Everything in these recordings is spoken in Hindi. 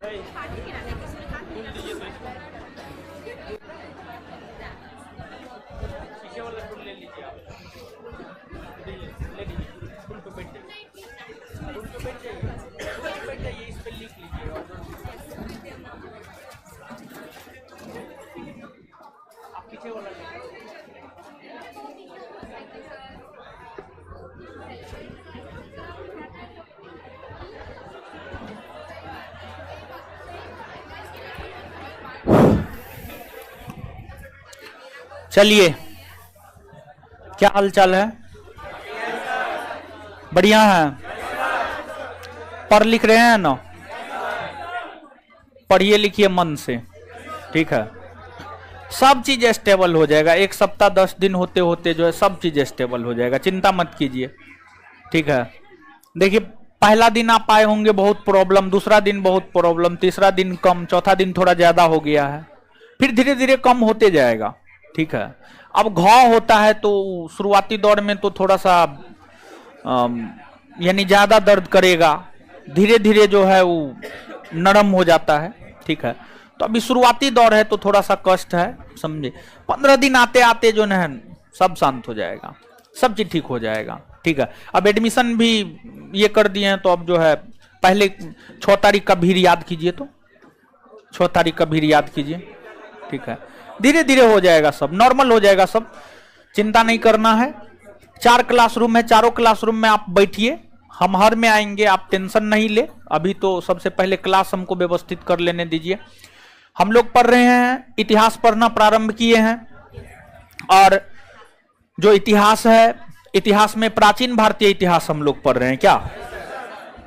पीछे वाला टूल ले लीजिए आप, ले लीजिए, टूल पे बैठ जाइए, टूल पे बैठ जाइए, टूल पे बैठ जाइए, इस पे लिख लीजिए। आप पीछे वाला चलिए, क्या हालचाल है? बढ़िया है? पढ़ लिख रहे हैं ना? पढ़िए लिखिए मन से, ठीक है? सब चीज स्टेबल हो जाएगा। 1 सप्ताह 10 दिन होते होते जो है सब चीज स्टेबल हो जाएगा, चिंता मत कीजिए, ठीक है? देखिए, पहला दिन आप आए होंगे बहुत प्रॉब्लम, दूसरा दिन बहुत प्रॉब्लम, तीसरा दिन कम, चौथा दिन थोड़ा ज्यादा हो गया है, फिर धीरे धीरे कम होते जाएगा, ठीक है? अब घाव होता है तो शुरुआती दौर में तो थोड़ा सा यानी ज्यादा दर्द करेगा, धीरे धीरे जो है वो नरम हो जाता है, ठीक है? तो अभी शुरुआती दौर है तो थोड़ा सा कष्ट है, समझे? 15 दिन आते आते जो है सब शांत हो जाएगा, सब चीज ठीक हो जाएगा, ठीक है? अब एडमिशन भी ये कर दिए हैं तो अब जो है पहले 6 तारीख का भीड़ याद कीजिए, तो 6 तारीख का भीड़ याद कीजिए, ठीक है? धीरे धीरे हो जाएगा, सब नॉर्मल हो जाएगा, सब चिंता नहीं करना है। 4 क्लासरूम है, चारों क्लासरूम में आप बैठिए, हम हर में आएंगे, आप टेंशन नहीं ले। अभी तो सबसे पहले क्लास हमको व्यवस्थित कर लेने दीजिए। हम लोग पढ़ रहे हैं, इतिहास पढ़ना प्रारंभ किए हैं, और जो इतिहास है, इतिहास में प्राचीन भारतीय इतिहास हम लोग पढ़ रहे हैं। क्या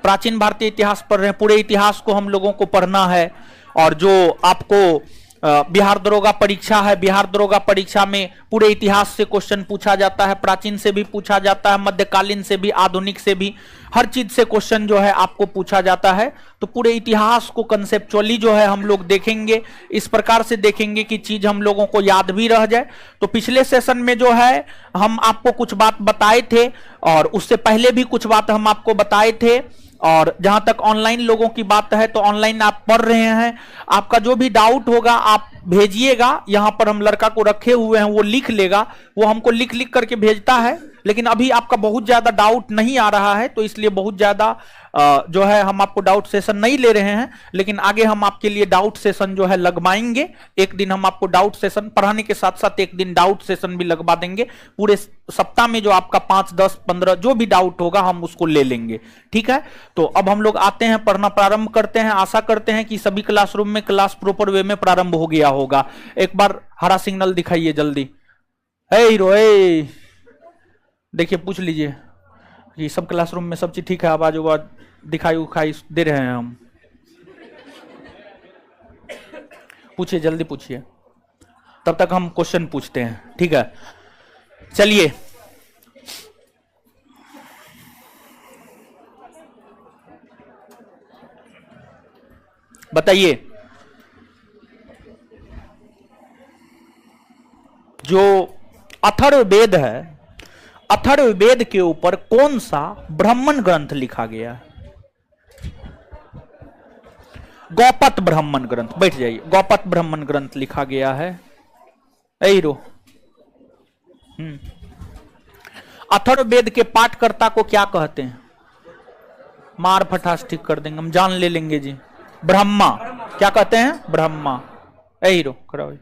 प्राचीन भारतीय इतिहास पढ़ रहे हैं? पूरे इतिहास को हम लोगों को पढ़ना है। और जो आपको बिहार दरोगा परीक्षा है, बिहार दरोगा परीक्षा में पूरे इतिहास से क्वेश्चन पूछा जाता है, प्राचीन से भी पूछा जाता है, मध्यकालीन से भी, आधुनिक से भी, हर चीज से क्वेश्चन जो है आपको पूछा जाता है। तो पूरे इतिहास को कंसेप्चुअली जो है हम लोग देखेंगे, इस प्रकार से देखेंगे कि चीज हम लोगों को याद भी रह जाए। तो पिछले सेशन में जो है हम आपको कुछ बात बताए थे, और उससे पहले भी कुछ बात हम आपको बताए थे। और जहां तक ऑनलाइन लोगों की बात है तो ऑनलाइन आप पढ़ रहे हैं, आपका जो भी डाउट होगा आप भेजिएगा। यहां पर हम लड़का को रखे हुए हैं, वो लिख लेगा, वो हमको लिख लिख करके भेजता है। लेकिन अभी आपका बहुत ज्यादा डाउट नहीं आ रहा है, तो इसलिए बहुत ज्यादा जो है हम आपको डाउट सेशन नहीं ले रहे हैं। लेकिन आगे हम आपके लिए डाउट सेशन जो है लगवाएंगे। एक दिन हम आपको डाउट सेशन पढ़ाने के साथ साथ एक दिन डाउट सेशन भी लगवा देंगे। पूरे सप्ताह में जो आपका 5, 10, 15 जो भी डाउट होगा हम उसको ले लेंगे, ठीक है? तो अब हम लोग आते हैं, पढ़ना प्रारंभ करते हैं। आशा करते हैं कि सभी क्लासरूम में क्लास प्रॉपर वे में प्रारंभ हो गया होगा। एक बार हरा सिग्नल दिखाइए जल्दी। हे हीरो, देखिए, पूछ लीजिए कि सब क्लासरूम में सब चीज ठीक है, आवाज उवाज दिखाई उखाई दे रहे हैं हम? पूछिए, जल्दी पूछिए, तब तक हम क्वेश्चन पूछते हैं, ठीक है? चलिए, बताइए, जो अथर्ववेद है, अथर्ववेद के ऊपर कौन सा ब्राह्मण ग्रंथ लिखा गया है? गौपत ब्राह्मण ग्रंथ। बैठ जाइए। गौपत ब्राह्मण ग्रंथ लिखा गया है। ऐरो अथर्ववेद के पाठकर्ता को क्या कहते हैं? मार फटास ठीक कर देंगे, हम जान ले लेंगे जी। ब्रह्मा। क्या कहते हैं? ब्रह्मा। ऐरो खड़ा हो।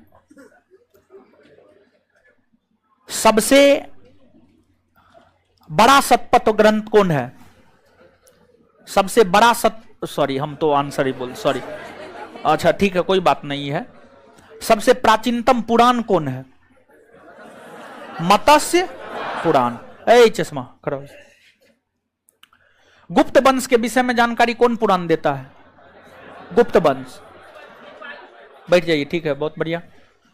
सबसे बड़ा सतपथ ग्रंथ कौन है? सबसे बड़ा सॉरी, हम तो आंसर ही बोल, सॉरी। अच्छा ठीक है, कोई बात नहीं है। सबसे प्राचीनतम पुराण कौन है? मत्स्य पुराण। चश्मा खड़ा हो। गुप्त वंश के विषय में जानकारी कौन पुराण देता है? गुप्त वंश। बैठ जाइए, ठीक है, बहुत बढ़िया।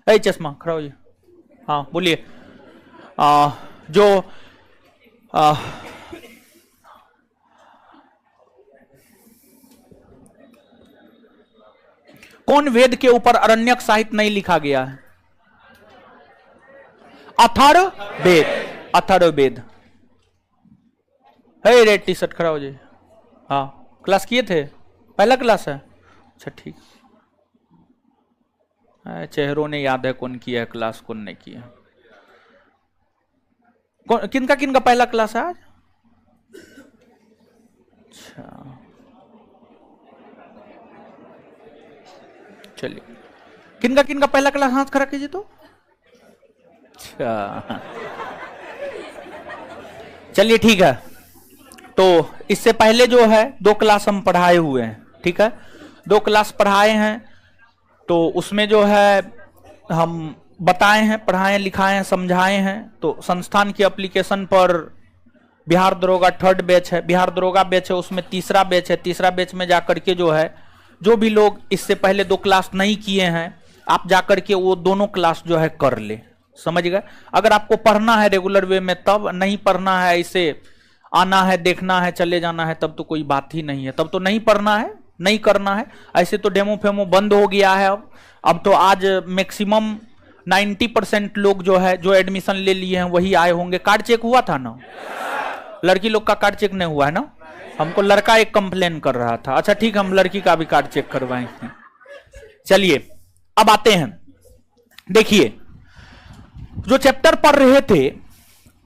चश्मा खड़ा हो। हाँ बोलिए। जो कौन वेद के ऊपर अरण्यक साहित्य नहीं लिखा गया है? Atharvaveda. Atharvaveda. Red T shirt खड़ा हो जाए। हाँ, क्लास किए थे? पहला क्लास है? अच्छा ठीक, चेहरों ने याद है कौन किया है क्लास, कौन नहीं किया। किनका किनका पहला क्लास है आज? अच्छा चलिए, किनका किनका पहला क्लास हाथ खड़ा कीजिए तो। अच्छा चलिए ठीक है, तो इससे पहले जो है 2 क्लास हम पढ़ाए हुए हैं, ठीक है, 2 क्लास पढ़ाए हैं, तो उसमें जो है हम बताए हैं, पढ़ाए लिखाए हैं, समझाए हैं। तो संस्थान की एप्लीकेशन पर बिहार दरोगा 3rd बैच है, बिहार दरोगा बैच है, उसमें 3रा बैच है। 3रा बैच में जाकर के जो है, जो भी लोग इससे पहले 2 क्लास नहीं किए हैं, आप जाकर के वो दोनों क्लास जो है कर ले, समझ गए। अगर आपको पढ़ना है रेगुलर वे में तब, नहीं पढ़ना है, इसे आना है, देखना है, चले जाना है, तब तो कोई बात ही नहीं है, तब तो नहीं पढ़ना है, नहीं करना है। ऐसे तो डेमो फेमो बंद हो गया है अब तो आज मैक्सिमम 90% लोग जो है, जो एडमिशन ले लिए हैं वही आए होंगे। कार्ड चेक हुआ था ना? लड़की लोग का कार्ड चेक नहीं हुआ है ना? हमको लड़का एक कंप्लेन कर रहा था। अच्छा ठीक, हम लड़की का भी कार्ड चेक करवाएंगे। चलिए अब आते हैं, देखिए जो चैप्टर पढ़ रहे थे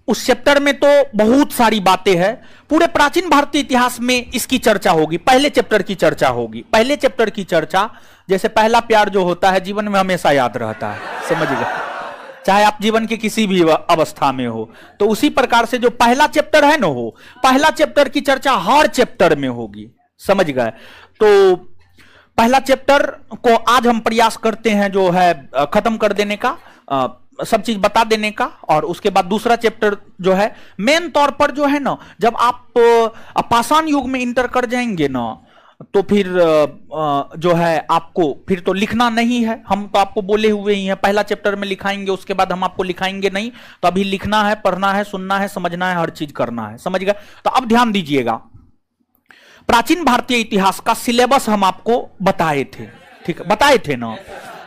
उस चैप्टर में तो बहुत सारी बातें हैं। पूरे प्राचीन भारतीय इतिहास में इसकी चर्चा होगी। पहले चैप्टर की चर्चा होगी। पहले चैप्टर की चर्चा, जैसे पहला प्यार जो होता है जीवन में हमेशा याद रहता है, समझिएगा, चाहे आप जीवन के किसी भी अवस्था में हो। तो उसी प्रकार से जो पहला चैप्टर है ना, हो पहला चैप्टर की चर्चा हर चैप्टर में होगी, समझ गए। तो पहला चैप्टर को आज हम प्रयास करते हैं जो है खत्म कर देने का, सब चीज बता देने का। और उसके बाद दूसरा चैप्टर जो है मेन तौर पर जो है ना, जब आप पाषाण युग में इंटर कर जाएंगे ना, तो फिर जो है आपको फिर तो लिखना नहीं है। हम तो आपको बोले हुए ही हैं पहला चैप्टर में लिखाएंगे, उसके बाद हम आपको लिखाएंगे नहीं। तो अभी लिखना है, पढ़ना है, सुनना है, समझना है, हर चीज करना है, समझ गए। तो अब ध्यान दीजिएगा, प्राचीन भारतीय इतिहास का सिलेबस हम आपको बताए थे, ठीक है, बताए थे ना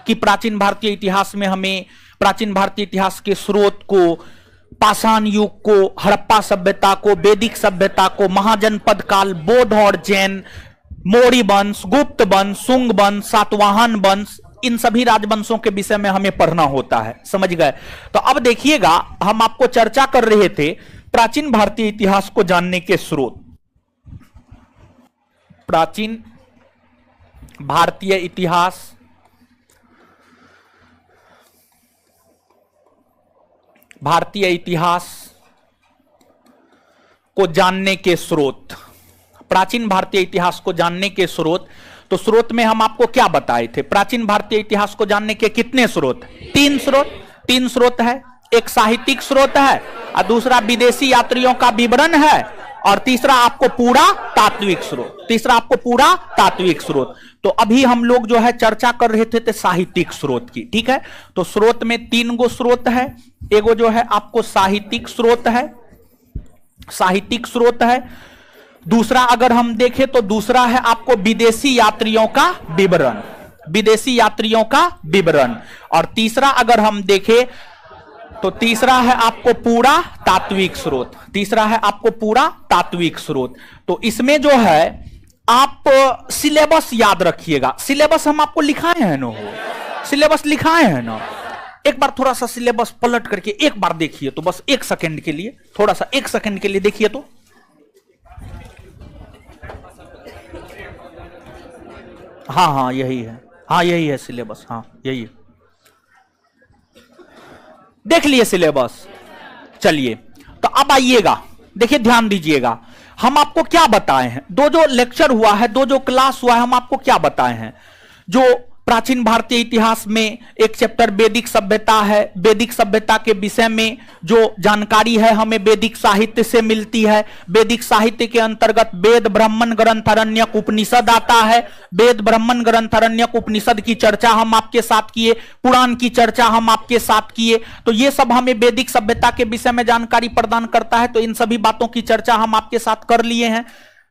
कि प्राचीन भारतीय इतिहास में हमें प्राचीन भारतीय इतिहास के स्रोत को, पाषाण युग को, हड़प्पा सभ्यता को, वैदिक सभ्यता को, महाजनपद काल, बौद्ध और जैन, मौर्य वंश, गुप्त वंश, शुंग वंश, सातवाहन वंश, इन सभी राजवंशों के विषय में हमें पढ़ना होता है, समझ गए। तो अब देखिएगा, हम आपको चर्चा कर रहे थे प्राचीन भारतीय इतिहास को जानने के स्रोत। प्राचीन भारतीय इतिहास को जानने के स्रोत, प्राचीन भारतीय इतिहास को जानने के स्रोत। तो स्रोत में हम आपको क्या बताए थे? प्राचीन भारतीय इतिहास को जानने के कितने स्रोत? 3 स्रोत। 3 स्रोत है। एक साहित्यिक स्रोत है, और दूसरा विदेशी यात्रियों का विवरण है, और तीसरा आपको पूरा तात्विक स्रोत। तीसरा आपको पूरा तात्विक स्रोत। तो अभी हम लोग जो है चर्चा कर रहे थे साहित्यिक स्रोत की, ठीक है। तो स्रोत में 3 गो स्रोत है। एगो जो है आपको साहित्यिक स्रोत है, साहित्यिक स्रोत है। दूसरा अगर हम देखें तो दूसरा है आपको विदेशी यात्रियों का विवरण, विदेशी यात्रियों का विवरण। और तीसरा अगर हम देखें तो तीसरा है आपको पूरा तात्विक स्रोत। तीसरा है आपको पूरा तात्विक स्रोत। तो इसमें जो है आप सिलेबस याद रखिएगा। सिलेबस हम आपको लिखाए हैं ना, सिलेबस लिखाए हैं ना। एक बार थोड़ा सा सिलेबस पलट करके एक बार देखिए तो, बस 1 सेकंड के लिए, थोड़ा सा 1 सेकंड के लिए देखिए तो। हाँ हाँ यही है, हाँ यही है सिलेबस, हाँ यही है, देख लिए सिलेबस। चलिए तो अब आइएगा, देखिए ध्यान दीजिएगा, हम आपको क्या बताए हैं। 2 जो लेक्चर हुआ है, 2 जो क्लास हुआ है, हम आपको क्या बताए हैं। जो प्राचीन भारतीय इतिहास में एक चैप्टर वैदिक सभ्यता है, वैदिक सभ्यता के विषय में जो जानकारी है हमें वैदिक साहित्य से मिलती है। वैदिक साहित्य के अंतर्गत वेद, ब्राह्मण ग्रंथ, आरण्यक, उपनिषद आता है। वेद, ब्राह्मण ग्रंथ, आरण्यक, उपनिषद की चर्चा हम आपके साथ किए, पुराण की चर्चा हम आपके साथ किए। तो ये सब हमें वैदिक सभ्यता के विषय में जानकारी प्रदान करता है। तो इन सभी बातों की चर्चा हम आपके साथ कर लिए हैं।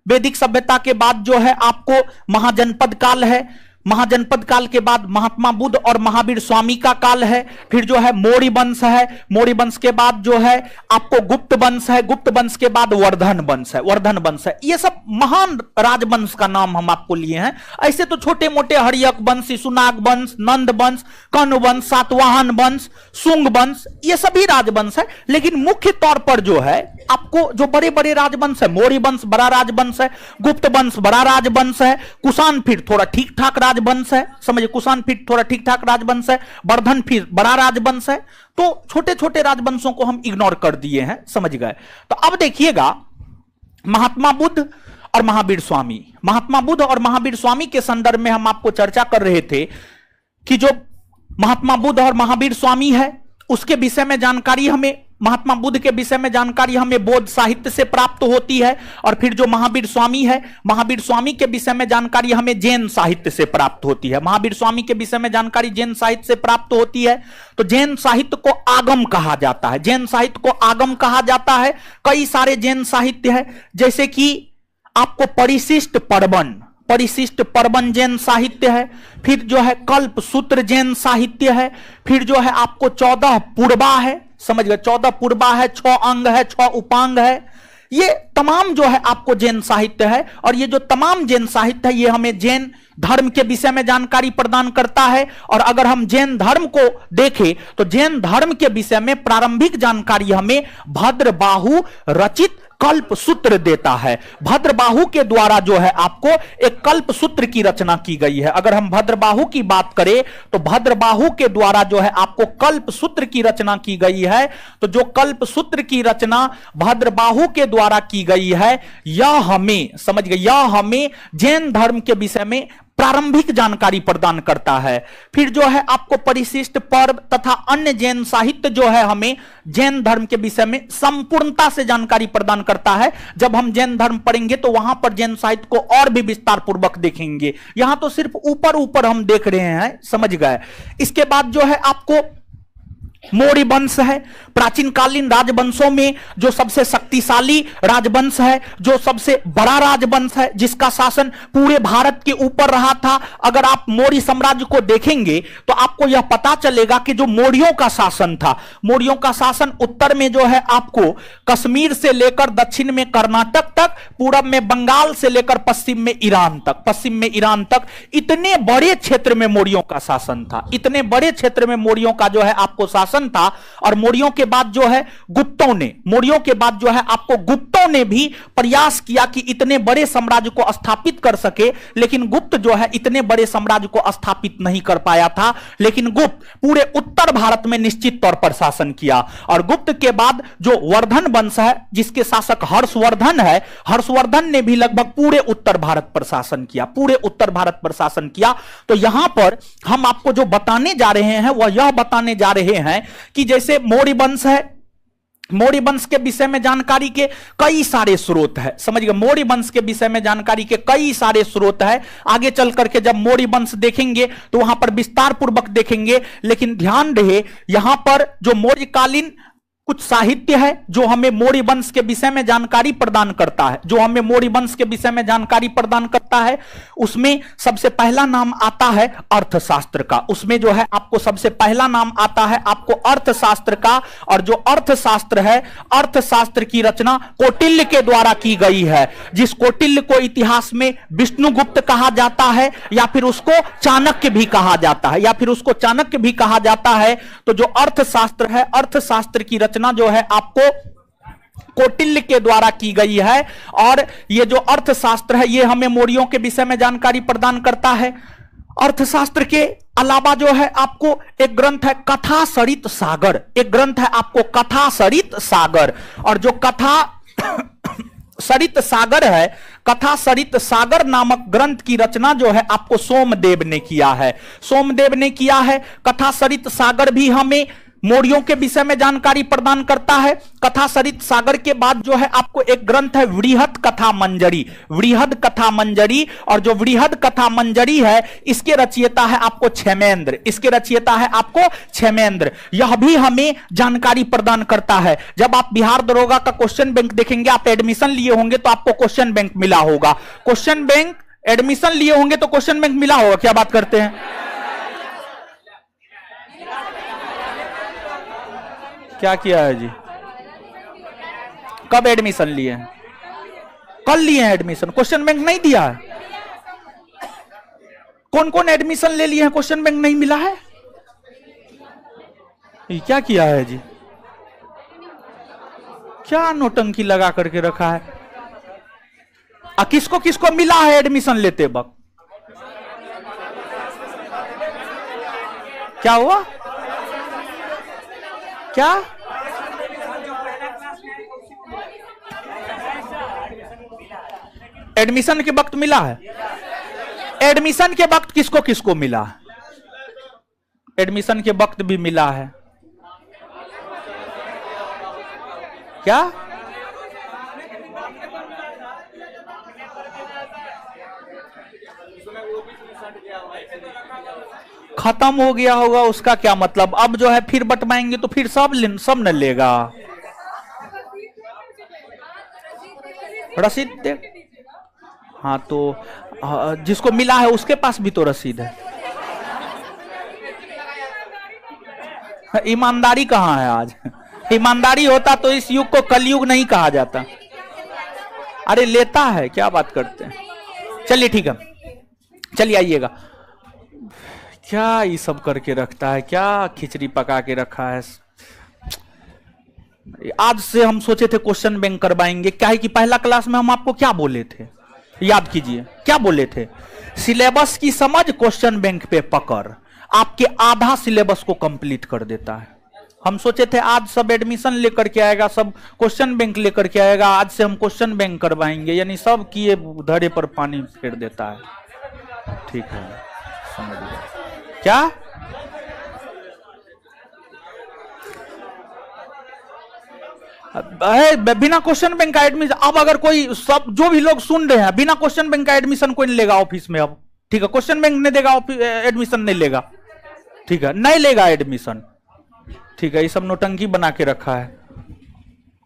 वैदिक सभ्यता के बाद जो है आपको महाजनपद काल है। महाजनपद काल के बाद महात्मा बुद्ध और महावीर स्वामी का काल है। फिर जो है मौर्य वंश है, मौर्य वंश के बाद जो है आपको गुप्त वंश है, गुप्त वंश के बाद वर्धन वंश है, वर्धन वंश है। ये सब महान राजवंश का नाम हम आपको लिए हैं। ऐसे तो छोटे मोटे हर्यक वंश, शिशुनाग वंश, नंद वंश, कर्ण वंश, सातवाहन वंश, शुंग वंश, ये सभी राजवंश है। लेकिन मुख्य तौर पर जो है आपको जो बड़े बड़े राजवंश है, मौर्य वंश बड़ा राजवंश है, गुप्त वंश बड़ा राजवंश है, कुषाण फिर थोड़ा ठीक ठाक राजवंश है, समझिए कुषाण फिर थोड़ा ठीक ठाक राजवंश है, वर्धन फिर बड़ा राजवंश है। तो छोटे छोटे राजवंशों को हम इग्नोर कर दिए हैं, समझ गए। तो अब देखिएगा महात्मा बुद्ध और महावीर स्वामी, महात्मा बुद्ध और महावीर स्वामी के संदर्भ में हम आपको चर्चा कर रहे थे कि जो महात्मा बुद्ध और महावीर स्वामी है उसके विषय में जानकारी हमें, महात्मा बुद्ध के विषय में जानकारी हमें बौद्ध साहित्य से प्राप्त होती है। और फिर जो महावीर स्वामी है, महावीर स्वामी के विषय में जानकारी हमें जैन साहित्य से प्राप्त होती है। महावीर स्वामी के विषय में जानकारी जैन साहित्य से प्राप्त होती है। तो जैन साहित्य को आगम कहा जाता है, जैन साहित्य को आगम कहा जाता है। कई सारे जैन साहित्य है, जैसे कि आपको परिशिष्ट पर्वन, परिशिष्ट पर्वन जैन साहित्य है। फिर जो है कल्प सूत्र जैन साहित्य है। फिर जो है आपको 14 पूर्वा है, समझ गए, 14 पूर्वा है, 6 अंग है, 6 उपांग है। ये तमाम जो है आपको जैन साहित्य है। और ये जो तमाम जैन साहित्य है ये हमें जैन धर्म के विषय में जानकारी प्रदान करता है। और अगर हम जैन धर्म को देखें तो जैन धर्म के विषय में प्रारंभिक जानकारी हमें भद्रबाहु रचित कल्प सूत्र देता है। भद्रबाहु के द्वारा जो है आपको एक कल्प सूत्र की रचना की गई है। अगर हम भद्रबाहु की बात करें तो भद्रबाहु के द्वारा जो है आपको कल्प सूत्र की रचना की गई है। तो जो कल्प सूत्र की रचना भद्रबाहु के द्वारा की गई है यह हमें, समझ गए, यह हमें जैन धर्म के विषय में प्रारंभिक जानकारी प्रदान करता है। फिर जो है आपको परिशिष्ट पर्व तथा अन्य जैन साहित्य जो है हमें जैन धर्म के विषय में संपूर्णता से जानकारी प्रदान करता है। जब हम जैन धर्म पढ़ेंगे तो वहां पर जैन साहित्य को और भी विस्तार पूर्वक देखेंगे। यहां तो सिर्फ ऊपर ऊपर हम देख रहे हैं, समझ गए। इसके बाद जो है आपको मौर्य वंश है। प्राचीन कालीन राजवंशों में जो सबसे शक्तिशाली राजवंश है, जो सबसे बड़ा राजवंश है, जिसका शासन पूरे भारत के ऊपर रहा था। अगर आप मौर्य साम्राज्य को देखेंगे तो आपको यह पता चलेगा कि जो मौर्यों का शासन था, मौर्यों का शासन उत्तर में जो है आपको कश्मीर से लेकर दक्षिण में कर्नाटक तक, पूरब में बंगाल से लेकर पश्चिम में ईरान तक, पश्चिम में ईरान तक, इतने बड़े क्षेत्र में मौर्यों का शासन था। इतने बड़े क्षेत्र में मौर्यों का जो है आपको शासन था। और मौर्यों के बाद जो है गुप्तों ने, मौर्यों के बाद जो है आपको गुप्तों ने भी प्रयास किया कि इतने बड़े साम्राज्य को स्थापित कर सके, लेकिन गुप्त जो है इतने बड़े साम्राज्य को स्थापित नहीं कर पाया था। लेकिन गुप्त पूरे उत्तर भारत में निश्चित तौर पर शासन किया। और गुप्त के बाद जो वर्धन वंश है जिसके शासक हर्षवर्धन है, हर्षवर्धन ने भी लगभग पूरे उत्तर भारत पर शासन किया, पूरे उत्तर भारत पर शासन किया। तो यहां पर हम आपको जो बताने जा रहे हैं वह यह बताने जा रहे हैं कि जैसे मौर्य वंश है, मौर्य वंश के विषय में जानकारी के कई सारे स्रोत है, समझ गए। मौर्य वंश के विषय में जानकारी के कई सारे स्रोत है। आगे चल करके जब मौर्य वंश देखेंगे तो वहां पर विस्तार पूर्वक देखेंगे। लेकिन ध्यान रहे यहां पर जो मौर्यकालीन कुछ साहित्य है जो हमें मौर्य वंश के विषय में जानकारी प्रदान करता है, जो हमें मौर्य वंश के विषय में जानकारी प्रदान करता है, उसमें सबसे पहला नाम आता है अर्थशास्त्र का। उसमें जो है आपको सबसे पहला नाम आता है आपको अर्थशास्त्र का। और जो अर्थशास्त्र है, अर्थशास्त्र की रचना कौटिल्य के द्वारा की गई है, जिस कौटिल्य को इतिहास में विष्णुगुप्त कहा जाता है या फिर उसको चाणक्य भी कहा जाता है, या फिर उसको चाणक्य भी कहा जाता है। तो जो अर्थशास्त्र है, अर्थशास्त्र की रचना जो है आपको कौटिल्य के द्वारा की गई है। और ये जो अर्थशास्त्र है ये हमें मौर्यों के विषय में जानकारी प्रदान करता है। अर्थशास्त्र के अलावा जो है आपको एक ग्रंथ है कथा सरित सागर, एक ग्रंथ है आपको कथा सरित सागर। और जो कथा सरित सागर है, कथा सरित सागर नामक ग्रंथ की रचना जो है आपको सोमदेव ने किया है, सोमदेव ने किया है। कथा सरित सागर भी हमें मौर्यों के विषय में जानकारी प्रदान करता है। कथा सरित सागर के बाद जो है आपको एक ग्रंथ है वृहद कथा मंजरी, वृहद कथा मंजरी। और जो वृहद कथा मंजरी है इसके रचयिता है आपको क्षेमेंद्र, इसके रचयिता है आपको क्षेमेंद्र। यह भी हमें जानकारी प्रदान करता है। जब आप बिहार दरोगा का क्वेश्चन बैंक देखेंगे, आप एडमिशन लिए होंगे तो आपको क्वेश्चन बैंक मिला होगा। क्वेश्चन बैंक एडमिशन लिए होंगे तो क्वेश्चन बैंक मिला होगा, क्या बात करते हैं? क्या किया है जी? कब एडमिशन लिए हैं? कल लिए हैं एडमिशन, क्वेश्चन बैंक नहीं दिया है। कौन कौन एडमिशन ले लिए हैं, क्वेश्चन बैंक नहीं मिला है? ये क्या किया है जी? क्या नोटंकी लगा करके रखा है? किसको किसको मिला है एडमिशन लेते वक्त? क्या हुआ? क्या? एडमिशन के वक्त मिला है? एडमिशन के वक्त किसको किसको मिला है? एडमिशन के वक्त भी मिला है क्या? खत्म हो गया होगा उसका क्या मतलब? अब जो है फिर बंटवाएंगे तो फिर सब न लेगा। रसीद दे। हाँ तो जिसको मिला है उसके पास भी तो रसीद है। ईमानदारी कहाँ है आज? ईमानदारी होता तो इस युग को कलयुग नहीं कहा जाता। अरे लेता है, क्या बात करते हैं। चलिए ठीक है, चलिए आइएगा। क्या ये सब करके रखता है, क्या खिचड़ी पका के रखा है। आज से हम सोचे थे क्वेश्चन बैंक करवाएंगे, क्या है कि पहला क्लास में हम आपको क्या बोले थे, याद कीजिए क्या बोले थे? सिलेबस की समझ, क्वेश्चन बैंक पे पकड़, आपके आधा सिलेबस को कंप्लीट कर देता है। हम सोचे थे आज सब एडमिशन लेकर के आएगा, सब क्वेश्चन बैंक लेकर के आएगा, आज से हम क्वेश्चन बैंक करवाएंगे, यानी सब किए धड़े पर पानी फेर देता है। ठीक है, समझ गया क्या? बिना क्वेश्चन बैंक का एडमिशन, अब अगर कोई सब जो भी लोग सुन रहे हैं, बिना क्वेश्चन बैंक का एडमिशन कोई नहीं लेगा ऑफिस में अब। ठीक है, क्वेश्चन बैंक नहीं देगा एडमिशन, नहीं लेगा। ठीक है, नहीं लेगा एडमिशन। ठीक है, ये सब नोटंकी बना के रखा है।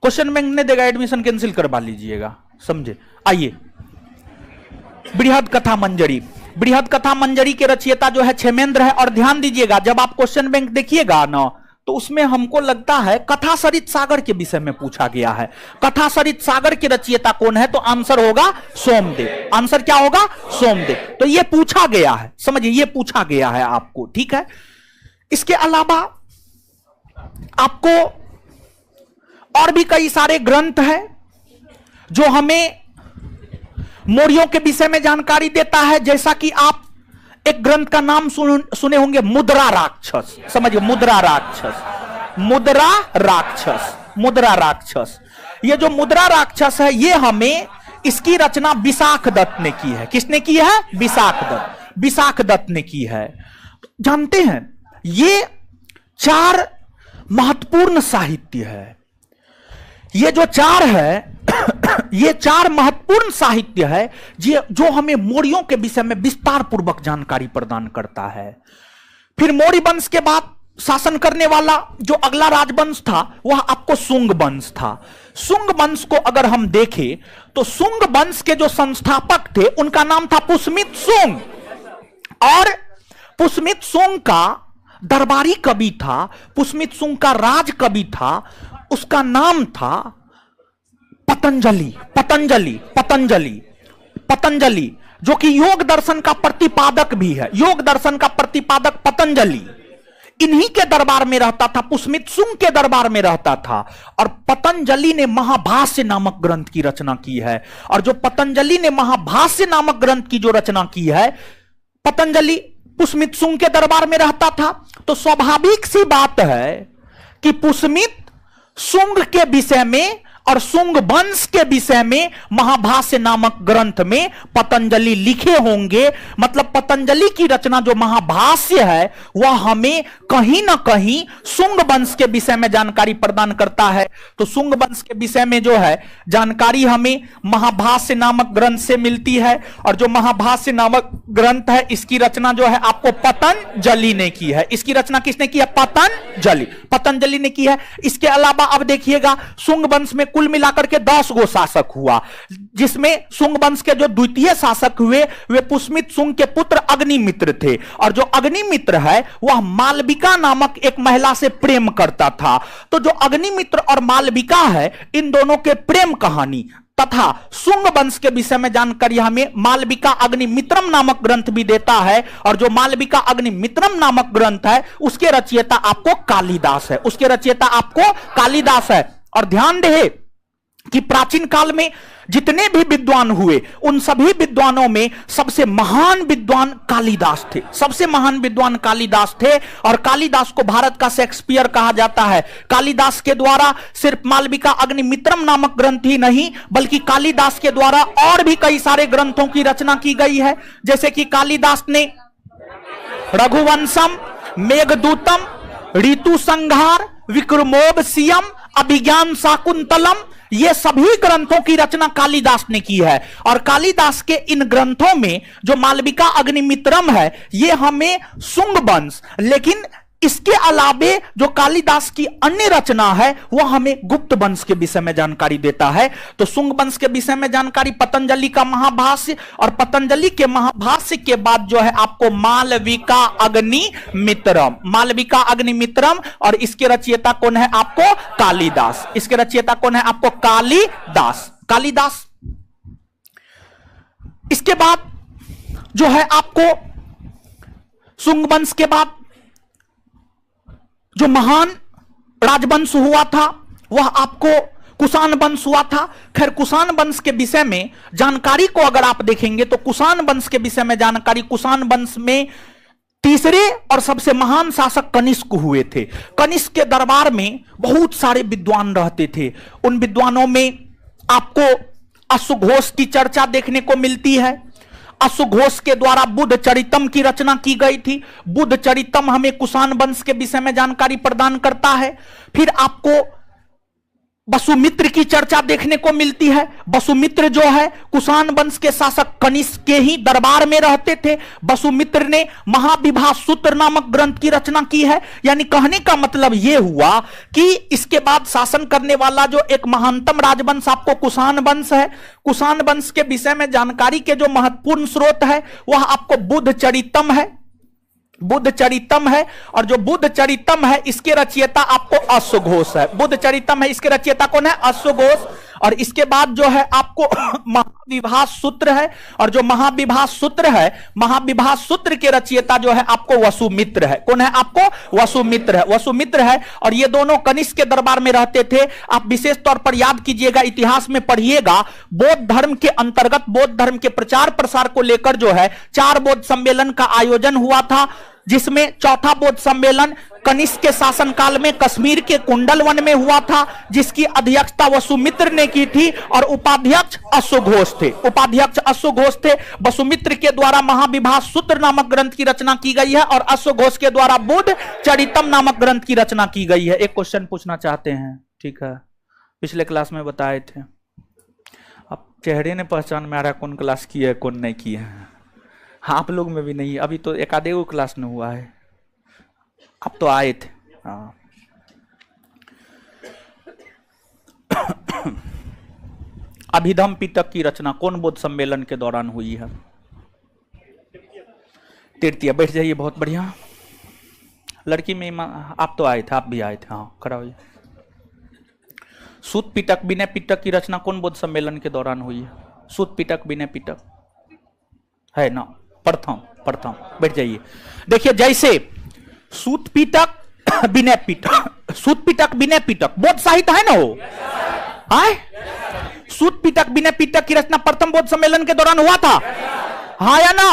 क्वेश्चन बैंक नहीं देगा एडमिशन, कैंसिल करवा लीजिएगा, समझे? आइए, बृहद कथा मंजरी। बृहद कथा मंजरी के रचयिता जो है क्षेमेंद्र है। और ध्यान दीजिएगा, जब आप क्वेश्चन बैंक देखिएगा ना, तो उसमें हमको लगता है कथा सरित सागर के विषय में पूछा गया है। कथा सरित सागर के रचयिता कौन है? तो आंसर होगा सोमदेव। आंसर क्या होगा? सोमदेव। तो ये पूछा गया है, समझिए, ये पूछा गया है आपको। ठीक है, इसके अलावा आपको और भी कई सारे ग्रंथ हैं जो हमें मौर्यों के विषय में जानकारी देता है। जैसा कि आप एक ग्रंथ का नाम सुने होंगे, मुद्रा राक्षस। समझिए, मुद्रा राक्षस, मुद्रा राक्षस, मुद्रा राक्षस। ये जो मुद्रा राक्षस है, ये हमें इसकी रचना विशाख दत्त ने की है। किसने की है? विशाख दत्त। विशाख दत्त ने की है। जानते हैं, ये 4 महत्वपूर्ण साहित्य है। ये जो 4 है ये 4 महत्वपूर्ण साहित्य है जो हमें मौर्यों के विषय में विस्तार पूर्वक जानकारी प्रदान करता है। फिर मौर्य वंश के बाद शासन करने वाला जो अगला राजवंश था, वह आपको शुंग वंश था। शुंग वंश को अगर हम देखें तो शुंग वंश के जो संस्थापक थे, उनका नाम था पुष्यमित शुंग। और पुष्यमित शुंग का दरबारी कवि था, पुष्यमित शुंग का राज कवि था, उसका नाम था पतंजलि। पतंजलि, पतंजलि, पतंजलि, जो कि योग दर्शन का प्रतिपादक भी है। योग दर्शन का प्रतिपादक पतंजलि इन्हीं के दरबार में रहता था, पुष्यमित शुंग के दरबार में रहता था। और पतंजलि ने महाभाष्य नामक ग्रंथ की रचना की है। और जो पतंजलि ने महाभाष्य नामक ग्रंथ की जो रचना की है, पतंजलि पुष्यमित शुंग के दरबार में रहता था, तो स्वाभाविक सी बात है कि पुष्यमित शुंग के विषय में और शुंग वंश के विषय में महाभाष्य नामक ग्रंथ में पतंजलि लिखे होंगे। मतलब पतंजलि की रचना जो महाभाष्य है, वह हमें कहीं ना कहीं शुंग वंश के विषय में जानकारी प्रदान करता है। तो शुंग वंश के विषय में जो है जानकारी हमें महाभाष्य नामक ग्रंथ से मिलती है। और जो महाभाष्य नामक ग्रंथ है, इसकी रचना जो है आपको पतंजलि ने की है। इसकी रचना किसने की है? पतंजलि, पतंजलि ने की है। इसके अलावा अब देखिएगा, शुंग वंश में कुल मिलाकर के 10 गो शासक हुआ, जिसमें शुंग वंश के जो द्वितीय शासक हुए वे पुष्मित शुंग के पुत्र अग्निमित्र थे। और जो अग्निमित्र है वह मालविका नामक एक महिला से प्रेम करता था। तो जो अग्निमित्र और मालविका है, इन दोनों के प्रेम कहानी तथा शुंग वंश के विषय में जानकारी हमें मालविका अग्निमित्रम नामक ग्रंथ भी देता है। और जो मालविका अग्निमित्रम नामक ग्रंथ है उसके रचयिता आपको कालिदास है, उसके रचयिता आपको कालिदास है। और ध्यान रहे कि प्राचीन काल में जितने भी विद्वान हुए उन सभी विद्वानों में सबसे महान विद्वान कालिदास थे, सबसे महान विद्वान कालिदास थे। और कालिदास को भारत का शेक्सपियर कहा जाता है। कालिदास के द्वारा सिर्फ मालविका अग्निमित्रम नामक ग्रंथ ही नहीं बल्कि कालिदास के द्वारा और भी कई सारे ग्रंथों की रचना की गई है। जैसे कि कालिदास ने रघुवंशम, मेघदूतम, ऋतु संहार, विक्रमोर्वशीयम, अभिज्ञान शाकुंतलम, ये सभी ग्रंथों की रचना कालिदास ने की है। और कालिदास के इन ग्रंथों में जो मालविका अग्निमित्रम है ये हमें शुंग वंश, लेकिन इसके अलावे जो कालिदास की अन्य रचना है वह हमें गुप्त वंश के विषय में जानकारी देता है। तो शुंग वंश के विषय में जानकारी पतंजलि का महाभाष्य, और पतंजलि के महाभाष्य के बाद जो है आपको मालविका अग्निमित्रम, मालविका अग्निमित्रम, और इसके रचयिता कौन है आपको कालिदास, इसके रचयिता कौन है आपको कालिदास, कालिदास। इसके बाद जो है आपको शुंग वंश के बाद जो महान राजवंश हुआ था वह आपको कुषाण वंश हुआ था। खैर कुषाण वंश के विषय में जानकारी को अगर आप देखेंगे तो कुषाण वंश के विषय में जानकारी, कुषाण वंश में तीसरे और सबसे महान शासक कनिष्क हुए थे। कनिष्क के दरबार में बहुत सारे विद्वान रहते थे। उन विद्वानों में आपको अश्वघोष की चर्चा देखने को मिलती है। अश्वघोष के द्वारा बुद्ध चरितम की रचना की गई थी। बुद्ध चरितम हमें कुषाण वंश के विषय में जानकारी प्रदान करता है। फिर आपको वसुमित्र की चर्चा देखने को मिलती है। वसुमित्र जो है कुषाण वंश के शासक कनिष्क के ही दरबार में रहते थे। वसुमित्र ने महाविभा सूत्र नामक ग्रंथ की रचना की है। यानी कहने का मतलब यह हुआ कि इसके बाद शासन करने वाला जो एक महानतम राजवंश आपको कुषाण वंश है। कुषाण वंश के विषय में जानकारी के जो महत्वपूर्ण स्रोत है वह आपको बुद्ध चरितम है, बुद्ध चरितम है। और जो बुद्ध चरितम है इसके रचयिता आपको अश्वघोष है। बुद्ध चरितम है, इसके रचयिता कौन है? अश्वघोष। और इसके बाद जो है आपको महाविभा सूत्र है। और जो महाविभा सूत्र है, महाविभा सूत्र के रचयिता जो है आपको वसुमित्र है। कौन है? आपको वसुमित्र है, वसुमित्र है। और ये दोनों कनिष्क के दरबार में रहते थे। आप विशेष तौर पर याद कीजिएगा, इतिहास में पढ़िएगा, बौद्ध धर्म के अंतर्गत बौद्ध धर्म के प्रचार प्रसार को लेकर जो है 4 बौद्ध सम्मेलन का आयोजन हुआ था, जिसमें चौथा बौद्ध सम्मेलन कनिष्क के शासनकाल में कश्मीर के कुंडल वन में हुआ था, जिसकी अध्यक्षता वसुमित्र ने की थी और उपाध्यक्ष अश्वघोष थे, उपाध्यक्ष अश्वघोष थे। वसुमित्र के द्वारा महाविभा सूत्र नामक ग्रंथ की रचना की गई है और अश्वघोष के द्वारा बुद्ध चरितम नामक ग्रंथ की रचना की गई है। एक क्वेश्चन पूछना चाहते हैं, ठीक है, पिछले क्लास में बताए थे। अब चेहरे ने पहचान में आ रहा है कौन क्लास की है कौन नहीं की है। हाँ, आप लोग में भी नहीं, अभी तो एक आधे क्लास में हुआ है, आप तो आए थे। हाँ, अभिधम पिटक की रचना कौन बौद्ध सम्मेलन के दौरान हुई है? तृतीय। बैठ जाइए, बहुत बढ़िया। लड़की में आप तो आए थे, आप भी आए थे। हाँ, खड़ा होइए। सूत पिटक, विनय पिटक की रचना कौन बौद्ध सम्मेलन के दौरान हुई है? सूत पिटक, विनय पिटक है ना? प्रथम। बैठ जाइए। देखिए, जैसे सूत पिटक, विनय पिटक, सूत पिटक, विनय पिटक बौद्ध साहित्य है ना वो? आए? सूत पिटक, विनय पिटक की रचना प्रथम बौद्ध सम्मेलन के दौरान हुआ था, हाँ या ना?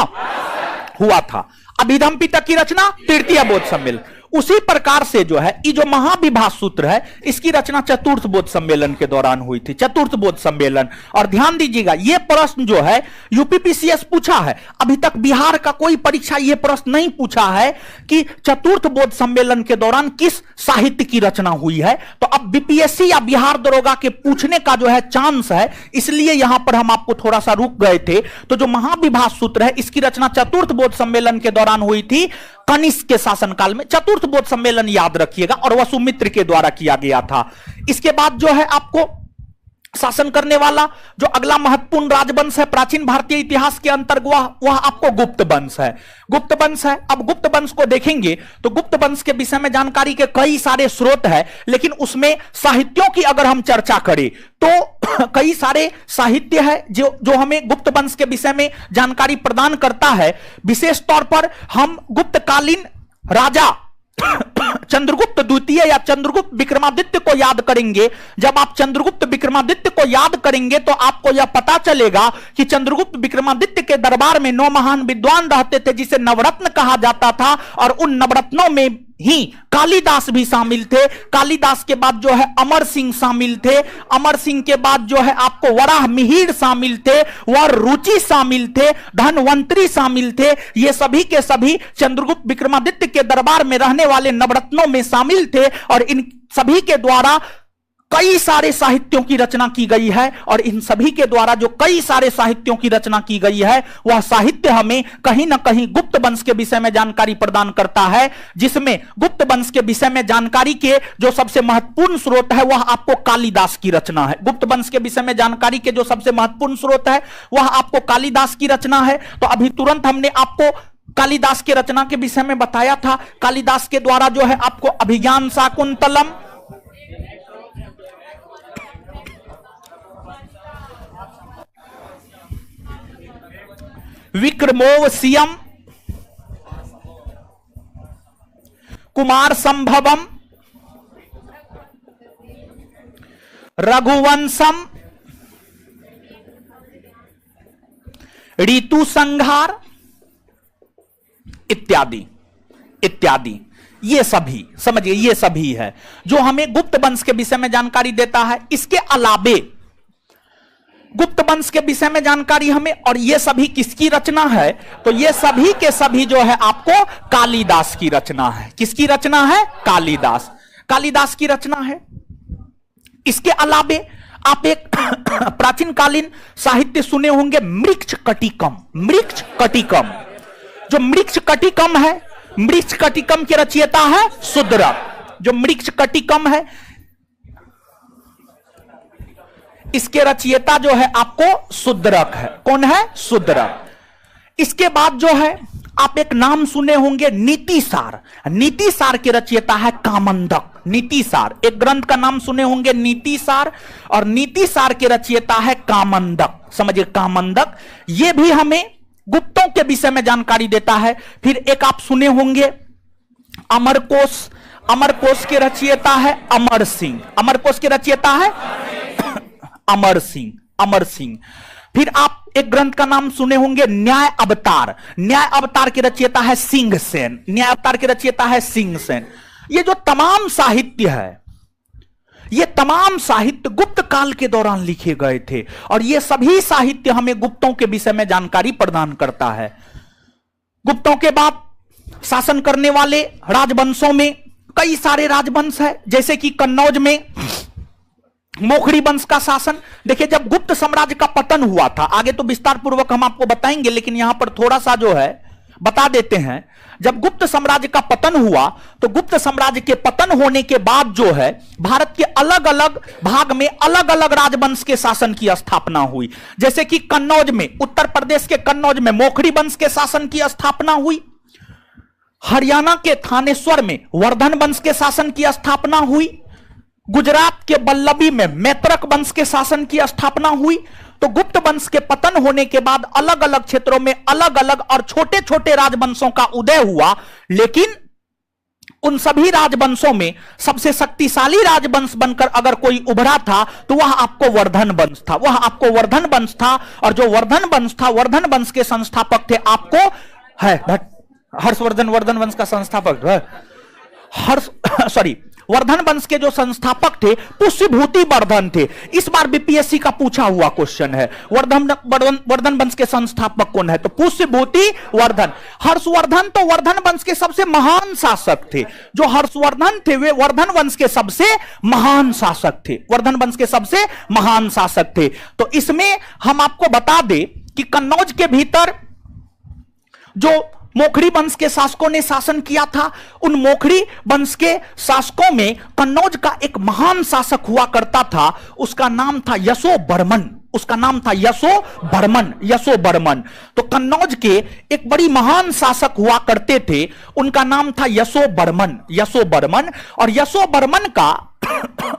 हुआ था। अभिधम पिटक की रचना तृतीय बौद्ध सम्मेलन। उसी प्रकार से जो है ये जो महाविभा सूत्र है इसकी रचना चतुर्थ बौद्ध सम्मेलन के दौरान हुई थी, चतुर्थ बौद्ध सम्मेलन। और ध्यान दीजिएगा, ये प्रश्न जो है यूपीपीसीएस पूछा है। अभी तक बिहार का कोई परीक्षा ये प्रश्न नहीं पूछा है कि चतुर्थ बौद्ध सम्मेलन के दौरान किस साहित्य की रचना हुई है। तो अब बीपीएससी या बिहार दरोगा के पूछने का जो है चांस है, इसलिए यहां पर हम आपको थोड़ा सा रुक गए थे। तो जो महाविभा सूत्र है इसकी रचना चतुर्थ बौद्ध सम्मेलन के दौरान हुई थी, कनिष्क के शासनकाल में। चतुर्थ बौद्ध सम्मेलन याद रखिएगा, और वसुमित्र के द्वारा किया गया था। इसके बाद जो है आपको शासन करने वाला जो अगला महत्वपूर्ण राजवंश है प्राचीन भारतीय इतिहास के अंतर्गत वह आपको गुप्त वंश है। गुप्त वंश है। अब गुप्त वंश को देखेंगे तो गुप्त वंश के विषय में जानकारी के कई सारे स्रोत है, लेकिन उसमें साहित्यों की अगर हम चर्चा करें तो कई सारे साहित्य है जो हमें गुप्त वंश के विषय में जानकारी प्रदान करता है। विशेष तौर पर हम गुप्तकालीन राजा चंद्रगुप्त द्वितीय या चंद्रगुप्त विक्रमादित्य को याद करेंगे। जब आप चंद्रगुप्त विक्रमादित्य को याद करेंगे तो आपको यह पता चलेगा कि चंद्रगुप्त विक्रमादित्य के दरबार में 9 महान विद्वान रहते थे जिसे नवरत्न कहा जाता था, और उन नवरत्नों में ही कालिदास भी शामिल थे। कालिदास के बाद जो है अमर सिंह शामिल थे। अमर सिंह के बाद जो है आपको वराह मिहिर शामिल थे, वर रुचि शामिल थे, धनवंतरी शामिल थे। ये सभी के सभी चंद्रगुप्त विक्रमादित्य के दरबार में रहने वाले नवरत्नों में शामिल थे, और इन सभी के द्वारा कई सारे साहित्यों की रचना की गई है। और इन सभी के द्वारा जो कई सारे साहित्यों की रचना की गई है वह साहित्य हमें कहीं ना कहीं गुप्त वंश के विषय में जानकारी प्रदान करता है, जिसमें गुप्त वंश के विषय में जानकारी के जो सबसे महत्वपूर्ण स्रोत है वह आपको कालिदास की रचना है। गुप्त वंश के विषय में जानकारी के जो सबसे महत्वपूर्ण स्रोत है वह आपको कालिदास की रचना है। तो अभी तुरंत हमने आपको कालिदास के रचना के विषय में बताया था। कालिदास के द्वारा जो है आपको अभिज्ञान शाकुंतलम, विक्रमोवसीयम, कुमार संभवम, रघुवंशम, ऋतु संहार इत्यादि इत्यादि, ये सभी समझिए ये सभी है जो हमें गुप्त वंश के विषय में जानकारी देता है। इसके अलावे गुप्त वंश के विषय में जानकारी हमें, और ये सभी किसकी रचना है, तो ये सभी के सभी जो है आपको कालिदास की रचना है। किसकी रचना है? कालिदास। कालिदास की रचना है। इसके अलावे आप एक प्राचीन कालीन साहित्य सुने होंगे मृक्ष कटिकम। मृक्ष कटिकम, जो मृक्ष कटिकम है, मृक्ष कटिकम के रचयिता है शूद्रक। जो मृक्ष कटिकम है इसके रचयिता जो है आपको शूद्रक है। कौन है? शूद्रक। इसके बाद जो है आप एक नाम सुने होंगे नीतिसार। नीतिसार के रचयिता है कामंदक। नीतिसार, एक ग्रंथ का नाम सुने होंगे नीतिसार, और नीतिसार के रचयिता है कामंदक। समझिए कामंदक, ये भी हमें गुप्तों के विषय में जानकारी देता है। फिर एक आप सुने होंगे अमरकोश। अमरकोश के रचयिता है अमर सिंह। अमरकोश के रचयिता है अमर सिंह। अमर सिंह। फिर आप एक ग्रंथ का नाम सुने होंगे न्याय अवतार। न्याय अवतार के रचयिता है सिंह सेन। न्याय अवतार के रचयिता है सिंह सेन। ये जो तमाम साहित्य है, ये तमाम साहित्य गुप्त काल के दौरान लिखे गए थे, और ये सभी साहित्य हमें गुप्तों के विषय में जानकारी प्रदान करता है। गुप्तों के बाद शासन करने वाले राजवंशों में कई सारे राजवंश है, जैसे कि कन्नौज में मोखरी वंश का शासन। देखिए, जब गुप्त साम्राज्य का पतन हुआ था, आगे तो विस्तार पूर्वक हम आपको बताएंगे, लेकिन यहां पर थोड़ा सा जो है बता देते हैं। जब गुप्त साम्राज्य का पतन हुआ तो गुप्त साम्राज्य के पतन होने के बाद जो है भारत के अलग अलग भाग में अलग अलग राजवंश के शासन की स्थापना हुई। जैसे कि कन्नौज में, उत्तर प्रदेश के कन्नौज में मोखरी वंश के शासन की स्थापना हुई। हरियाणा के थानेश्वर में वर्धन वंश के शासन की स्थापना हुई। गुजरात के बल्लभी में मैत्रक वंश के शासन की स्थापना हुई। तो गुप्त वंश के पतन होने के बाद अलग अलग क्षेत्रों में अलग अलग और छोटे छोटे राजवंशों का उदय हुआ, लेकिन उन सभी राजवंशों में सबसे शक्तिशाली राजवंश बनकर अगर कोई उभरा था तो वह आपको वर्धन वंश था। वह आपको वर्धन वंश था, और जो वर्धन वंश था, वर्धन वंश के संस्थापक थे आपको है हर्षवर्धन। वर्धन वंश का संस्थापक वर्धन वंश के जो संस्थापक थे पुष्यभूति वर्धन थे। इस बार बीपीएससी का पूछा हुआ क्वेश्चन है, वर्धन वंश के संस्थापक कौन है, तो पुष्यभूति वर्धन। हर्षवर्धन तो वर्धन वंश के सबसे महान शासक थे। जो हर्षवर्धन थे वे वर्धन वंश के सबसे महान शासक थे। वर्धन वंश के सबसे महान शासक थे। तो इसमें हम आपको बता दें कि कन्नौज के भीतर जो मोखरी वंश के शासकों ने शासन किया था। उन मोखरी वंश के शासकों में कन्नौज का एक महान शासक हुआ करता था, उसका नाम था यशोवर्मन। उसका नाम था यशोवर्मन। तो कन्नौज के एक बड़ी महान शासक हुआ करते थे, उनका नाम था यशोवर्मन। और यशोवर्मन का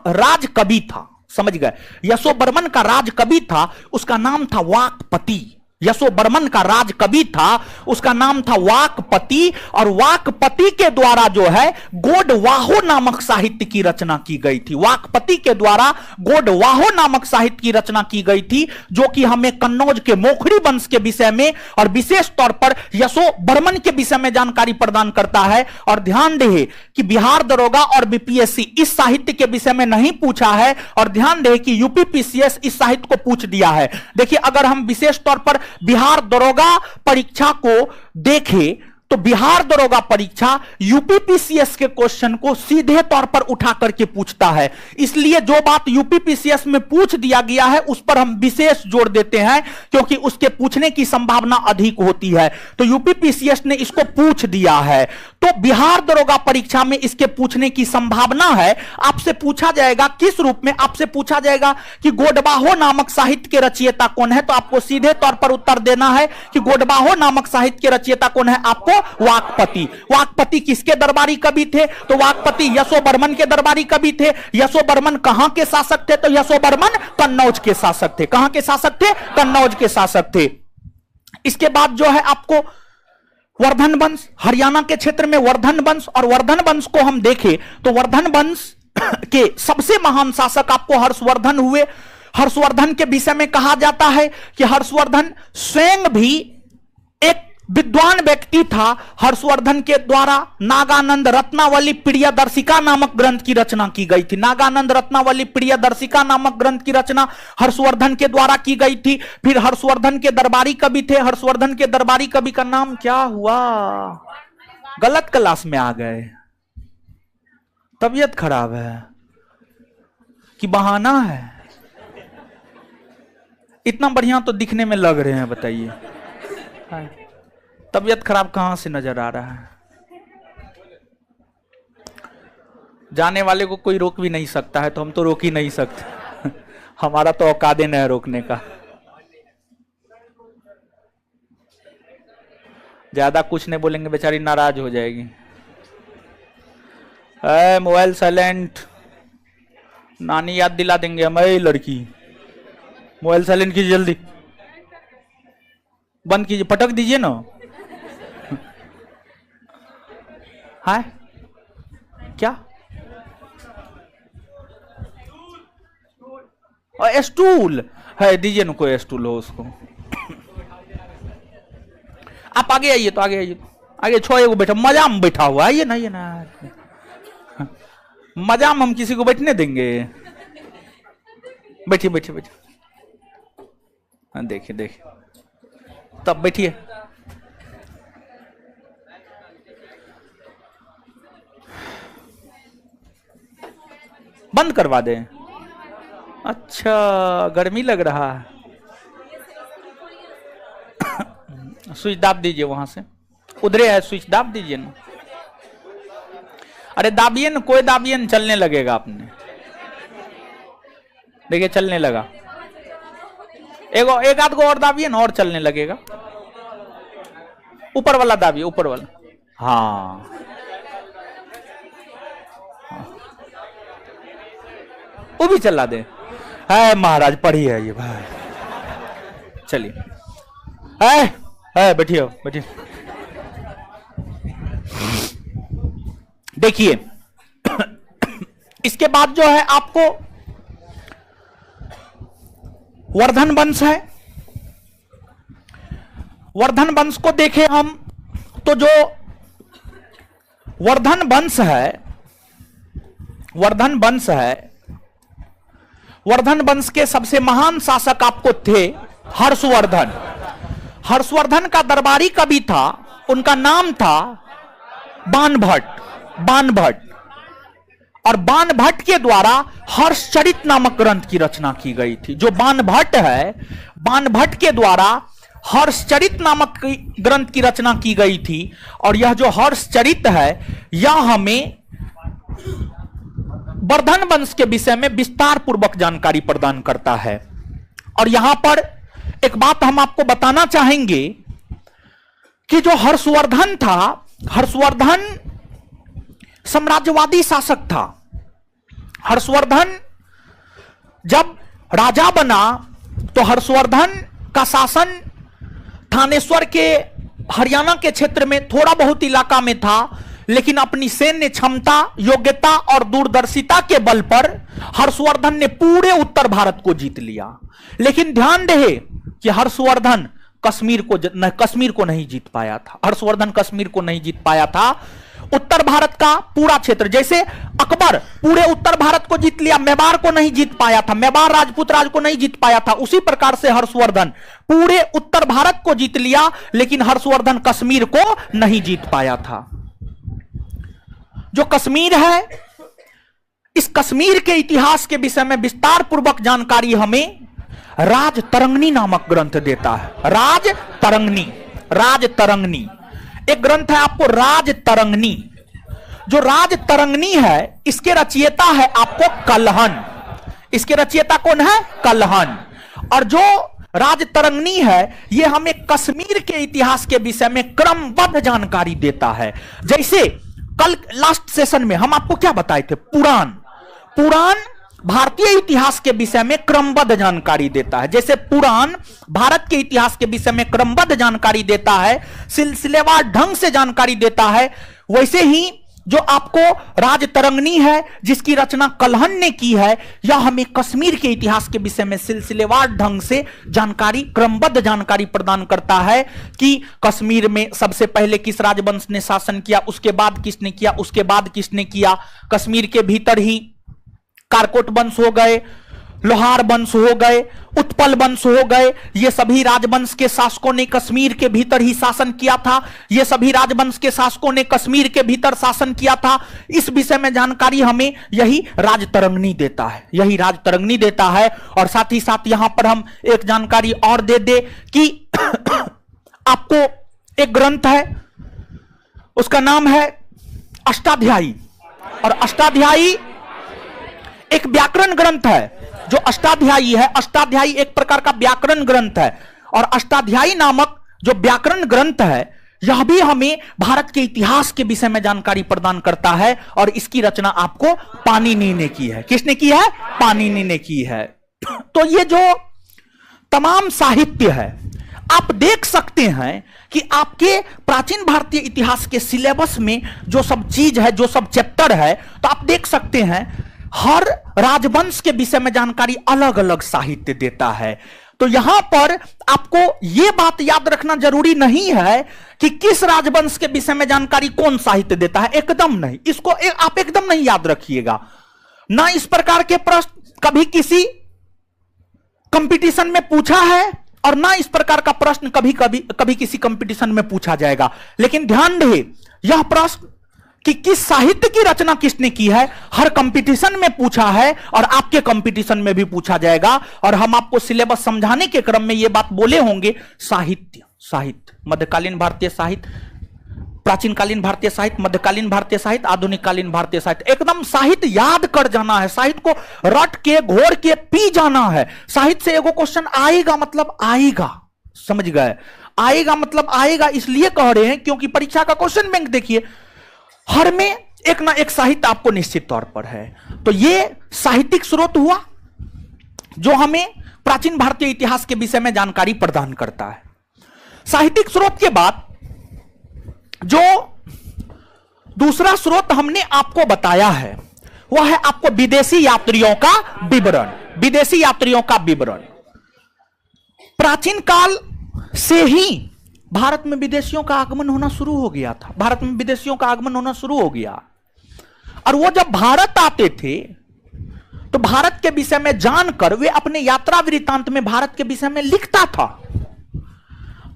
राजकवि था, समझ गए, यशोवर्मन का राजकवि था, उसका नाम था वाकपति। यशोवर्मन का राजकवि था, उसका नाम था वाकपति। और वाकपति के द्वारा जो है गोडवाहो नामक साहित्य की रचना की गई थी। वाकपति के द्वारा गोडवाहो नामक साहित्य की रचना की गई थी, जो कि हमें कन्नौज के मोखरी वंश के विषय में और विशेष तौर पर यशोवर्मन के विषय में जानकारी प्रदान करता है। और ध्यान रहे कि बिहार दरोगा और बीपीएससी इस साहित्य के विषय में नहीं पूछा है, और ध्यान रहे कि यूपीपीसीएस इस साहित्य को पूछ दिया है। देखिए, अगर हम विशेष तौर पर बिहार दरोगा परीक्षा को देखें तो बिहार दरोगा परीक्षा यूपीपीसीएस के क्वेश्चन को सीधे तौर पर उठा करके पूछता है। इसलिए जो बात यूपीपीसीएस में पूछ दिया गया है उस पर हम विशेष जोर देते हैं, क्योंकि उसके पूछने की संभावना अधिक होती है। तो यूपीपीसीएस ने इसको पूछ दिया है, तो बिहार दरोगा परीक्षा में इसके पूछने की संभावना है। आपसे पूछा जाएगा किस रूप में, आपसे पूछा जाएगा कि गोडवाहो नामक साहित्य के रचयिता कौन है, तो आपको सीधे तौर पर उत्तर देना है कि गोडवाहो नामक साहित्य के रचयिता कौन है, आपको वाकपति। वाकपति किसके दरबारी कवि थे, तो वाकपति यशोवर्मन के दरबारी कवि थे। यशोवर्मन कहां के शासक थे, तो यशोवर्मन कन्नौज के शासक थे। कहां के शासक थे, कन्नौज के शासक थे। इसके बाद जो है आपको वर्धन वंश, हरियाणा के क्षेत्र में वर्धन वंश, और वर्धन वंश को हम देखें तो वर्धन वंश के सबसे महान शासक आपको हर्षवर्धन हुए। हर्षवर्धन के विषय में कहा जाता है कि हर्षवर्धन स्वयं भी एक विद्वान व्यक्ति था। हर्षवर्धन के द्वारा नागानंद रत्नावली प्रियदर्शिका नामक ग्रंथ की रचना की गई थी। नागानंद रत्नावली प्रियदर्शिका नामक ग्रंथ की रचना हर्षवर्धन के द्वारा की गई थी। फिर हर्षवर्धन के दरबारी कवि थे, हर्षवर्धन के दरबारी कवि का नाम क्या हुआ, गलत क्लास में आ गए, तबीयत खराब है कि बहाना है, इतना बढ़िया तो दिखने में लग रहे हैं, बताइए तबीयत खराब कहां से नजर आ रहा है। जाने वाले को कोई रोक भी नहीं सकता है, तो हम तो रोक ही नहीं सकते हमारा तो औकात नहीं है रोकने का। ज्यादा कुछ नहीं बोलेंगे बेचारी नाराज हो जाएगी। मोबाइल साइलेंट, नानी याद दिला देंगे हम। लड़की मोबाइल साइलेंट कीजिए, जल्दी बंद कीजिए, पटक दीजिए ना। है क्या, स्टूल है, दीजिए ना, कोई स्टूल हो उसको। आप आगे आइए, तो आगे आइए, आगे छोड़े को बैठा, मजा में बैठा हुआ है, ये ना, ये ना, मजा में हम किसी को बैठने देंगे। बैठिए बैठिए बैठिए, हाँ देखिए देखिए, तब बैठिए। बंद करवा दें, अच्छा गर्मी लग रहा है। स्विच दाब दीजिए, वहां से उधरे है स्विच, दाब दीजिए ना। अरे दाबिए ना, कोई दाबिए ना, चलने लगेगा अपने। देखिए चलने लगा, एक आध को और दाबिए ना, और चलने लगेगा। ऊपर वाला दाबिए, ऊपर वाला, हाँ वो भी चला दे। है महाराज, पढ़ी है ये भाई, चलिए है बैठिए बैठिए। देखिए इसके बाद जो है आपको वर्धन वंश है। वर्धन वंश को देखें हम तो जो वर्धन वंश है, वर्धन वंश है, वर्धन वंश के सबसे महान शासक आपको थे हर्षवर्धन। हर्षवर्धन का दरबारी कवि था, उनका नाम था बाणभट्ट। बाणभट्ट, और बाणभट्ट के द्वारा हर्षचरित नामक ग्रंथ की रचना की गई थी। जो बाणभट्ट है, बाणभट्ट के द्वारा हर्षचरित नामक ग्रंथ की रचना की गई थी। और यह जो हर्षचरित है यह हमें वर्धन वंश के विषय में विस्तार पूर्वक जानकारी प्रदान करता है। और यहां पर एक बात हम आपको बताना चाहेंगे कि जो हर्षवर्धन था, हर्षवर्धन साम्राज्यवादी शासक था। हर्षवर्धन जब राजा बना तो हर्षवर्धन का शासन थानेश्वर के हरियाणा के क्षेत्र में थोड़ा बहुत इलाका में था, लेकिन अपनी सैन्य क्षमता, योग्यता और दूरदर्शिता के बल पर हर्षवर्धन ने पूरे उत्तर भारत को जीत लिया। लेकिन ध्यान रहे कि हर्षवर्धन कश्मीर को नहीं जीत पाया था। हर्षवर्धन कश्मीर को नहीं जीत पाया था। उत्तर भारत का पूरा क्षेत्र, जैसे अकबर पूरे उत्तर भारत को जीत लिया, मेवाड़ को नहीं जीत पाया था, मेवाड़ राजपूत राज को नहीं जीत पाया था, उसी प्रकार से हर्षवर्धन पूरे उत्तर भारत को जीत लिया, लेकिन हर्षवर्धन कश्मीर को नहीं जीत पाया था। जो कश्मीर है, इस कश्मीर के इतिहास के विषय में विस्तार पूर्वक जानकारी हमें राजतरंगिणी नामक ग्रंथ देता है। राजतरंगिणी एक ग्रंथ है आपको, राजतरंगिणी। जो राजतरंगिणी है इसके रचयिता है आपको कल्हण। इसके रचयिता कौन है? कल्हण। और जो राजतरंगिणी है यह हमें कश्मीर के इतिहास के विषय में क्रमबद्ध जानकारी देता है। जैसे कल लास्ट सेशन में हम आपको क्या बताए थे? पुराण भारतीय इतिहास के विषय में क्रमबद्ध जानकारी देता है। जैसे पुराण भारत के इतिहास के विषय में क्रमबद्ध जानकारी देता है, सिलसिलेवार ढंग से जानकारी देता है, वैसे ही जो आपको राजतरंगिणी है जिसकी रचना कल्हण ने की है, यह हमें कश्मीर के इतिहास के विषय में सिलसिलेवार ढंग से जानकारी, क्रमबद्ध जानकारी प्रदान करता है कि कश्मीर में सबसे पहले किस राजवंश ने शासन किया, उसके बाद किसने किया, उसके बाद किसने किया। कश्मीर के भीतर ही कारकोट वंश हो गए, लोहार वंश हो गए, उत्पल वंश हो गए। ये सभी राजवंश के शासकों ने कश्मीर के भीतर ही शासन किया था। ये सभी राजवंश के शासकों ने कश्मीर के भीतर शासन किया था। इस विषय में जानकारी हमें यही राजतरंगिणी देता है, यही राजतरंगिणी देता है। और साथ ही साथ यहां पर हम एक जानकारी और दे दे कि आपको एक ग्रंथ है, उसका नाम है अष्टाध्यायी। और अष्टाध्यायी एक व्याकरण ग्रंथ है। जो अष्टाध्यायी है, अष्टाध्यायी एक प्रकार का व्याकरण ग्रंथ है। और अष्टाध्यायी नामक जो व्याकरण ग्रंथ है यह भी हमें भारत के इतिहास के विषय में जानकारी प्रदान करता है। और इसकी रचना आपको पाणिनि ने की है। किसने की है? पाणिनि ने की है। तो ये जो तमाम साहित्य है, आप देख सकते हैं कि आपके प्राचीन भारतीय इतिहास के सिलेबस में जो सब चीज है, जो सब चैप्टर है, तो आप देख सकते हैं हर राजवंश के विषय में जानकारी अलग अलग साहित्य देता है। तो यहां पर आपको यह बात याद रखना जरूरी नहीं है कि किस राजवंश के विषय में जानकारी कौन साहित्य देता है, एकदम नहीं। इसको आप एकदम नहीं याद रखिएगा। ना इस प्रकार के प्रश्न कभी किसी कंपटीशन में पूछा है और ना इस प्रकार का प्रश्न कभी किसी कंपटीशन में पूछा जाएगा। लेकिन ध्यान रहे, यह प्रश्न कि किस साहित्य की रचना किसने की है हर कंपटीशन में पूछा है और आपके कंपटीशन में भी पूछा जाएगा। और हम आपको सिलेबस समझाने के क्रम में यह बात बोले होंगे, साहित्य मध्यकालीन भारतीय साहित्य, प्राचीनकालीन भारतीय साहित्य, मध्यकालीन भारतीय साहित्य, आधुनिक भारतीय साहित्य। एकदम साहित्य याद कर जाना है, साहित्य को रट के घोर के पी जाना है। साहित्य से एगो क्वेश्चन आएगा मतलब आएगा, समझ गए? आएगा मतलब आएगा इसलिए कह रहे हैं क्योंकि परीक्षा का क्वेश्चन बैंक देखिए हर में एक ना एक साहित्य आपको निश्चित तौर पर है। तो यह साहित्यिक स्रोत हुआ जो हमें प्राचीन भारतीय इतिहास के विषय में जानकारी प्रदान करता है। साहित्यिक स्रोत के बाद जो दूसरा स्रोत हमने आपको बताया है वह है आपको विदेशी यात्रियों का विवरण। विदेशी यात्रियों का विवरण प्राचीन काल से ही भारत में विदेशियों का आगमन होना शुरू हो गया था। भारत में विदेशियों का आगमन होना शुरू हो गया और वो जब भारत आते थे तो भारत के विषय में जानकर वे अपने यात्रा वृत्तांत में भारत के विषय में लिखता था।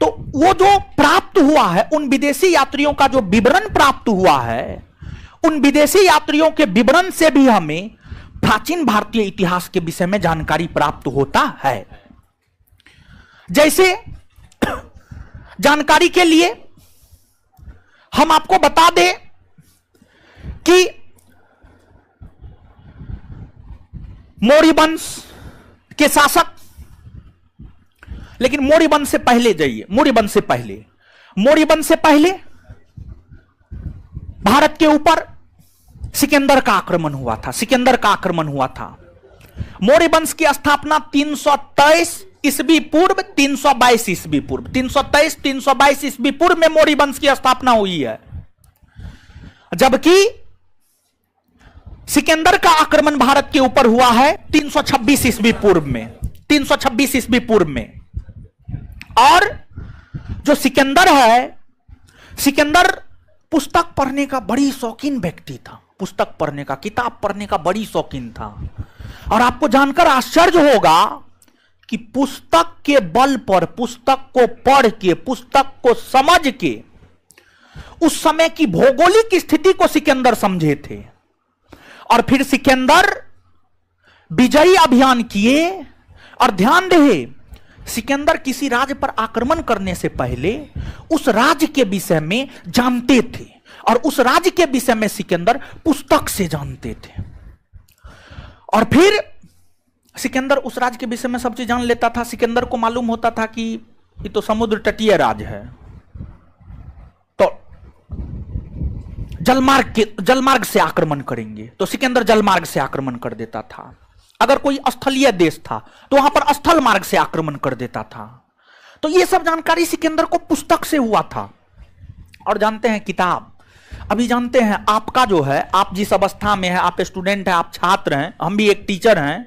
तो वो जो प्राप्त हुआ है, उन विदेशी यात्रियों का जो विवरण प्राप्त हुआ है, उन विदेशी यात्रियों के विवरण से भी हमें प्राचीन भारतीय इतिहास के विषय में जानकारी प्राप्त होता है। जैसे जानकारी के लिए हम आपको बता दें कि मौर्य वंश के शासक, लेकिन मौर्य वंश से पहले जाइए, मौर्य वंश से पहले भारत के ऊपर सिकंदर का आक्रमण हुआ था। मौर्य वंश की स्थापना 323 ईस्वी पूर्व 322 ईस्वी पूर्व 323-322 ईस्वी पूर्व में मौर्य वंश की स्थापना हुई है, जबकि सिकंदर का आक्रमण भारत के ऊपर हुआ है 326 ईस्वी पूर्व में। और जो सिकंदर है, सिकंदर पुस्तक पढ़ने का बड़ी शौकीन व्यक्ति था, पुस्तक पढ़ने का, किताब पढ़ने का बड़ी शौकीन था। और आपको जानकर आश्चर्य होगा कि पुस्तक के बल पर, पुस्तक को पढ़ के, पुस्तक को समझ के उस समय की भौगोलिक स्थिति को सिकंदर समझे थे। और फिर सिकंदर विजयी अभियान किए। और ध्यान रहे, सिकंदर किसी राज्य पर आक्रमण करने से पहले उस राज्य के विषय में जानते थे, और उस राज्य के विषय में सिकंदर पुस्तक से जानते थे। और फिर सिकंदर उस राज्य के विषय में सब चीज जान लेता था। सिकंदर को मालूम होता था कि ये तो समुद्र तटीय राज्य है, तो जलमार्ग से आक्रमण करेंगे, तो सिकंदर जलमार्ग से आक्रमण कर देता था। अगर कोई स्थलीय देश था तो वहां पर स्थल मार्ग से आक्रमण कर देता था। तो ये सब जानकारी सिकंदर को पुस्तक से हुआ था। और जानते हैं किताब, अभी जानते हैं आपका जो है, आप जिस अवस्था में है, आप स्टूडेंट हैं, आप छात्र हैं, हम भी एक टीचर हैं,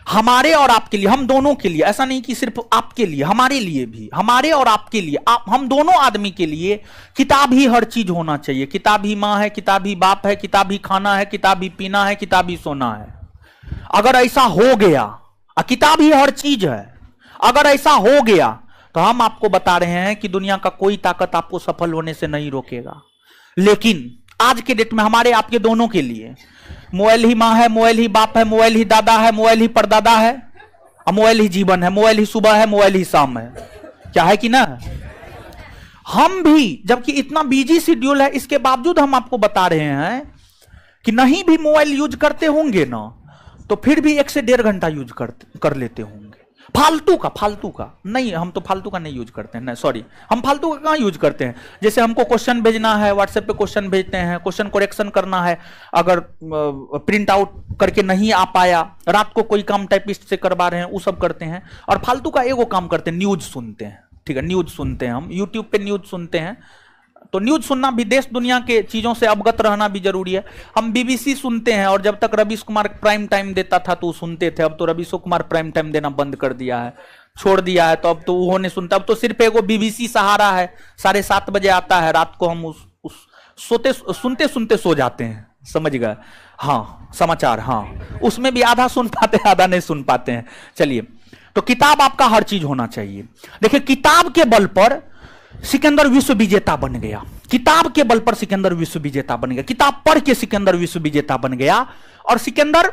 हमारे और आपके लिए, हम दोनों के लिए, ऐसा नहीं कि सिर्फ आपके लिए, हमारे लिए भी, हमारे और आपके लिए, हम दोनों आदमी के लिए किताब ही हर चीज होना चाहिए। किताब ही माँ है, किताब ही बाप है, किताब ही खाना है, किताब ही पीना है, किताब ही सोना है। अगर ऐसा हो गया, किताब ही हर चीज है, अगर ऐसा हो गया तो हम आपको बता रहे हैं कि दुनिया का कोई ताकत आपको सफल होने से नहीं रोकेगा। लेकिन आज के डेट में हमारे आपके दोनों के लिए मोबाइल ही माँ है, मोबाइल ही बाप है, मोबाइल ही दादा है, मोबाइल ही परदादा है, और मोबाइल ही जीवन है, मोबाइल ही सुबह है, मोबाइल ही शाम है। क्या है कि ना? हम भी, जबकि इतना बिजी शेड्यूल है, इसके बावजूद हम आपको बता रहे हैं कि नहीं भी मोबाइल यूज करते होंगे ना, तो फिर भी 1 से 1.5 घंटा यूज कर लेते होंगे। फालतू का नहीं, हम तो फालतू का नहीं यूज करते हैं, नहीं सॉरी, हम फालतू का कहाँ यूज करते हैं। जैसे हमको क्वेश्चन भेजना है, व्हाट्सएप पे क्वेश्चन भेजते हैं, क्वेश्चन करेक्शन करना है, अगर प्रिंट आउट करके नहीं आ पाया, रात को कोई काम टाइपिस्ट से करवा रहे हैं, वो सब करते हैं। और फालतू का एगो काम करते हैं, न्यूज सुनते हैं। ठीक है, न्यूज सुनते हैं, हम यूट्यूब पे न्यूज सुनते हैं। तो न्यूज सुनना भी, देश दुनिया के चीजों से अवगत रहना भी जरूरी है। हम बीबीसी सुनते हैं, और जब तक रवीश कुमार प्राइम टाइम देता था तो सुनते थे। अब तो रवीश कुमार प्राइम टाइम देना बंद कर दिया है, छोड़ दिया है, तो अब तो वो नहीं सुनता। अब तो सिर्फ एगो बीबीसी सहारा है, 7:30 बजे आता है रात को, हम उस सुनते सुनते सो जाते हैं, समझ गए? हाँ, समाचार, हाँ, उसमें भी आधा सुन पाते हैं, आधा नहीं सुन पाते हैं। चलिए, तो किताब आपका हर चीज होना चाहिए। देखिए, किताब के बल पर सिकंदर विश्व विजेता बन गया। किताब के बल पर सिकंदर विश्व विजेता बन गया। किताब पढ़ के सिकंदर विश्व विजेता बन गया। और सिकंदर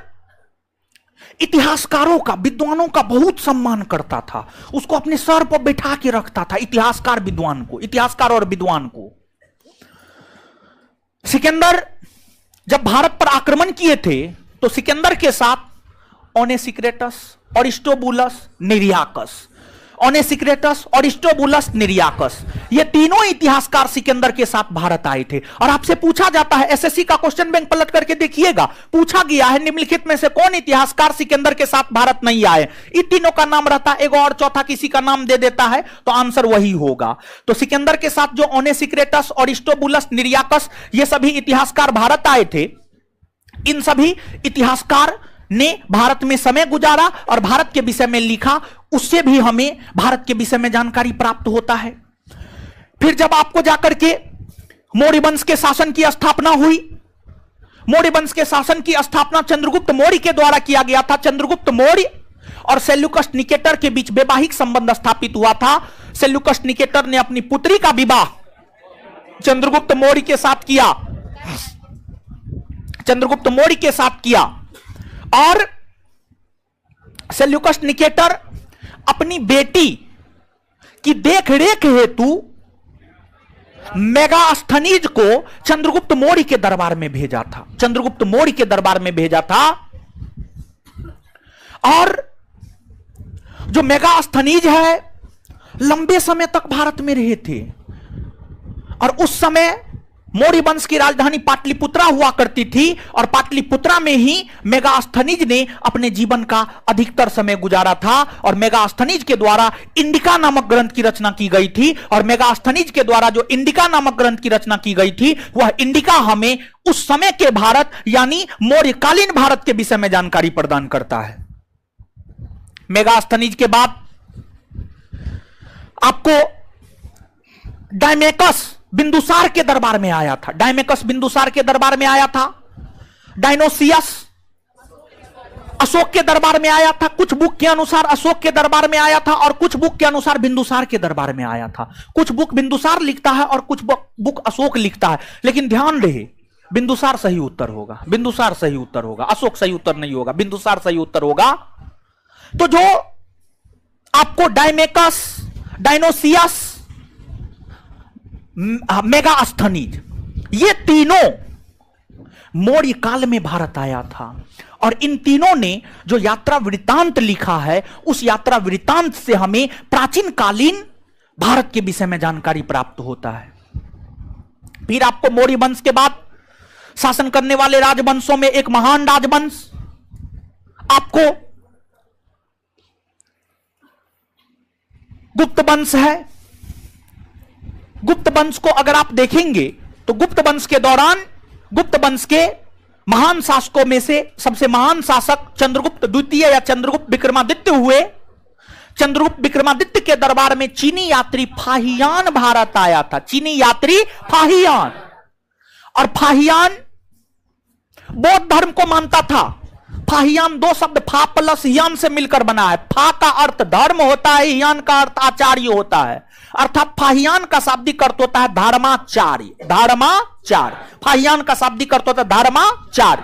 इतिहासकारों का, विद्वानों का बहुत सम्मान करता था। उसको अपने सर पर बैठा के रखता था, इतिहासकार और विद्वान को। सिकंदर जब भारत पर आक्रमण किए थे तो सिकंदर के साथ ओनेसिक्रेटस, अरिस्टोबुलस, निरियाकस, ये तीनों इतिहासकार सिकंदर के साथ भारत आए थे। और आपसे पूछा जाता है, एसएससी का क्वेश्चन बैंक पलट करके देखिएगा, पूछा गया है निम्नलिखित में से कौन इतिहासकार सिकंदर के साथ भारत नहीं आए। इन तीनों का नाम रहता, एगो और चौथा किसी का नाम दे देता है, तो आंसर वही होगा। तो सिकंदर के साथ जो ओनेसिक्रेटस, अरिस्टोबुलस, निरियाकस, ये सभी इतिहासकार भारत आए थे। इन सभी इतिहासकार ने भारत में समय गुजारा और भारत के विषय में लिखा, उससे भी हमें भारत के विषय में जानकारी प्राप्त होता है। फिर जब आपको जाकर के मौर्य वंश के शासन की स्थापना हुई, मौर्य वंश के शासन की स्थापना चंद्रगुप्त मौर्य के द्वारा किया गया था। चंद्रगुप्त मौर्य और सेल्यूकस निकेटर के बीच वैवाहिक संबंध स्थापित हुआ था। सेल्यूकस निकेटर ने अपनी पुत्री का विवाह चंद्रगुप्त मौर्य के साथ किया, और सेल्यूकस निकेटर अपनी बेटी की देखरेख हेतु मेगास्थनीज को चंद्रगुप्त मौर्य के दरबार में भेजा था, चंद्रगुप्त मौर्य के दरबार में भेजा था। और जो मेगास्थनीज है लंबे समय तक भारत में रहे थे और उस समय मौर्य वंश की राजधानी पाटलिपुत्रा हुआ करती थी और पाटलिपुत्रा में ही मेगास्थनीज ने अपने जीवन का अधिकतर समय गुजारा था और मेगास्थनीज के द्वारा इंडिका नामक ग्रंथ की रचना की गई थी। और मेगास्थनीज के द्वारा जो इंडिका नामक ग्रंथ की रचना की गई थी वह इंडिका हमें उस समय के भारत यानी मौर्यकालीन भारत के विषय में जानकारी प्रदान करता है। मेगास्थनीज के बाद आपको डायमेकस बिंदुसार के दरबार में आया था, डायमेकस बिंदुसार के दरबार में आया था। डायनोसियस अशोक के दरबार में आया था, कुछ बुक के अनुसार अशोक के दरबार में आया था और कुछ बुक के अनुसार बिंदुसार के दरबार में आया था। कुछ बुक बिंदुसार लिखता है और कुछ बुक अशोक लिखता है, लेकिन ध्यान रहे बिंदुसार सही उत्तर होगा, बिंदुसार सही उत्तर होगा, अशोक सही उत्तर नहीं होगा, बिंदुसार सही उत्तर होगा। तो जो आपको डायमेकस, डायनोसियस, मेगास्थनीज ये तीनों मौर्य काल में भारत आया था और इन तीनों ने जो यात्रा वृत्तांत लिखा है उस यात्रा वृत्तांत से हमें प्राचीन कालीन भारत के विषय में जानकारी प्राप्त होता है। फिर आपको मौर्य वंश के बाद शासन करने वाले राजवंशों में एक महान राजवंश आपको गुप्त वंश है। गुप्त वंश को अगर आप देखेंगे तो गुप्त वंश के दौरान गुप्त वंश के महान शासकों में से सबसे महान शासक चंद्रगुप्त द्वितीय या चंद्रगुप्त विक्रमादित्य हुए। चंद्रगुप्त विक्रमादित्य के दरबार में चीनी यात्री फाहियान भारत आया था, चीनी यात्री फाहियान। और फाहियान बौद्ध धर्म को मानता था। फाहियान दो शब्द फा प्लस हियान से मिलकर बना है। फा का अर्थ धर्म होता है, हियान का अर्थ आचार्य होता है, अर्थात फाहियान का शाब्दिक अर्थ होता है धर्माचार्य, धर्माचार्य। फाहियान का शाब्दिक अर्थ होता है धर्माचार्य।